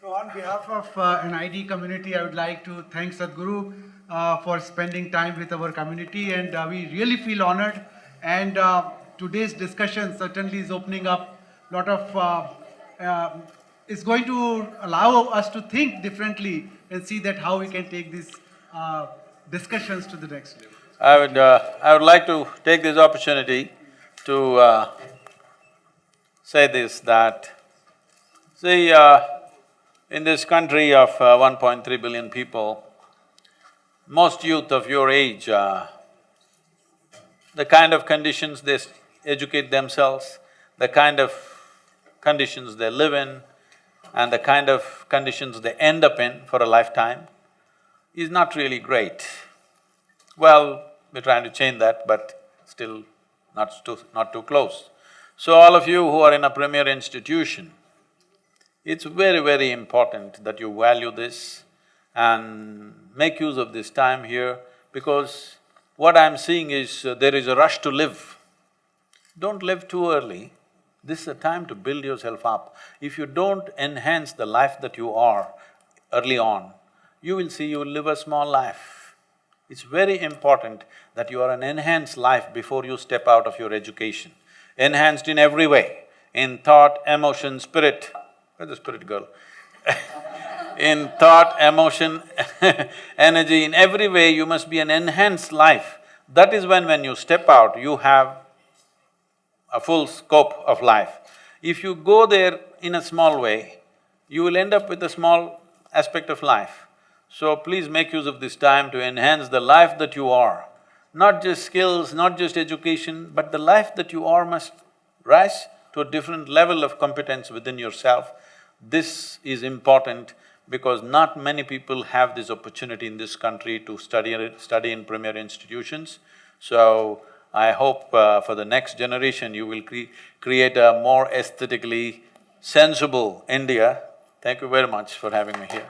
So on behalf of NID community, I would like to thank Sadhguru for spending time with our community, and we really feel honored. And today's discussion certainly is opening up a lot of, is going to allow us to think differently and see that how we can take these discussions to the next level. I would like to take this opportunity to say this, that, see, in this country of 1.3 billion people, most youth of your age, the kind of conditions they educate themselves, the kind of conditions they live in, and the kind of conditions they end up in for a lifetime is not really great. Well, we're trying to change that, but still not too close. So all of you who are in a premier institution, it's very, very important that you value this and make use of this time here, because what I'm seeing is there is a rush to live. Don't live too early. This is a time to build yourself up. If you don't enhance the life that you are early on, you will see you will live a small life. It's very important that you are an enhanced life before you step out of your education. Enhanced in every way, in thought, emotion, spirit. Where's the spirit girl? In thought, emotion, energy, in every way you must be an enhanced life. That is when you step out, you have a full scope of life. If you go there in a small way, you will end up with a small aspect of life. So please make use of this time to enhance the life that you are. Not just skills, not just education, but the life that you are must rise to a different level of competence within yourself. This is important because not many people have this opportunity in this country to study in premier institutions. So, I hope for the next generation you will create a more aesthetically sensible India. Thank you very much for having me here.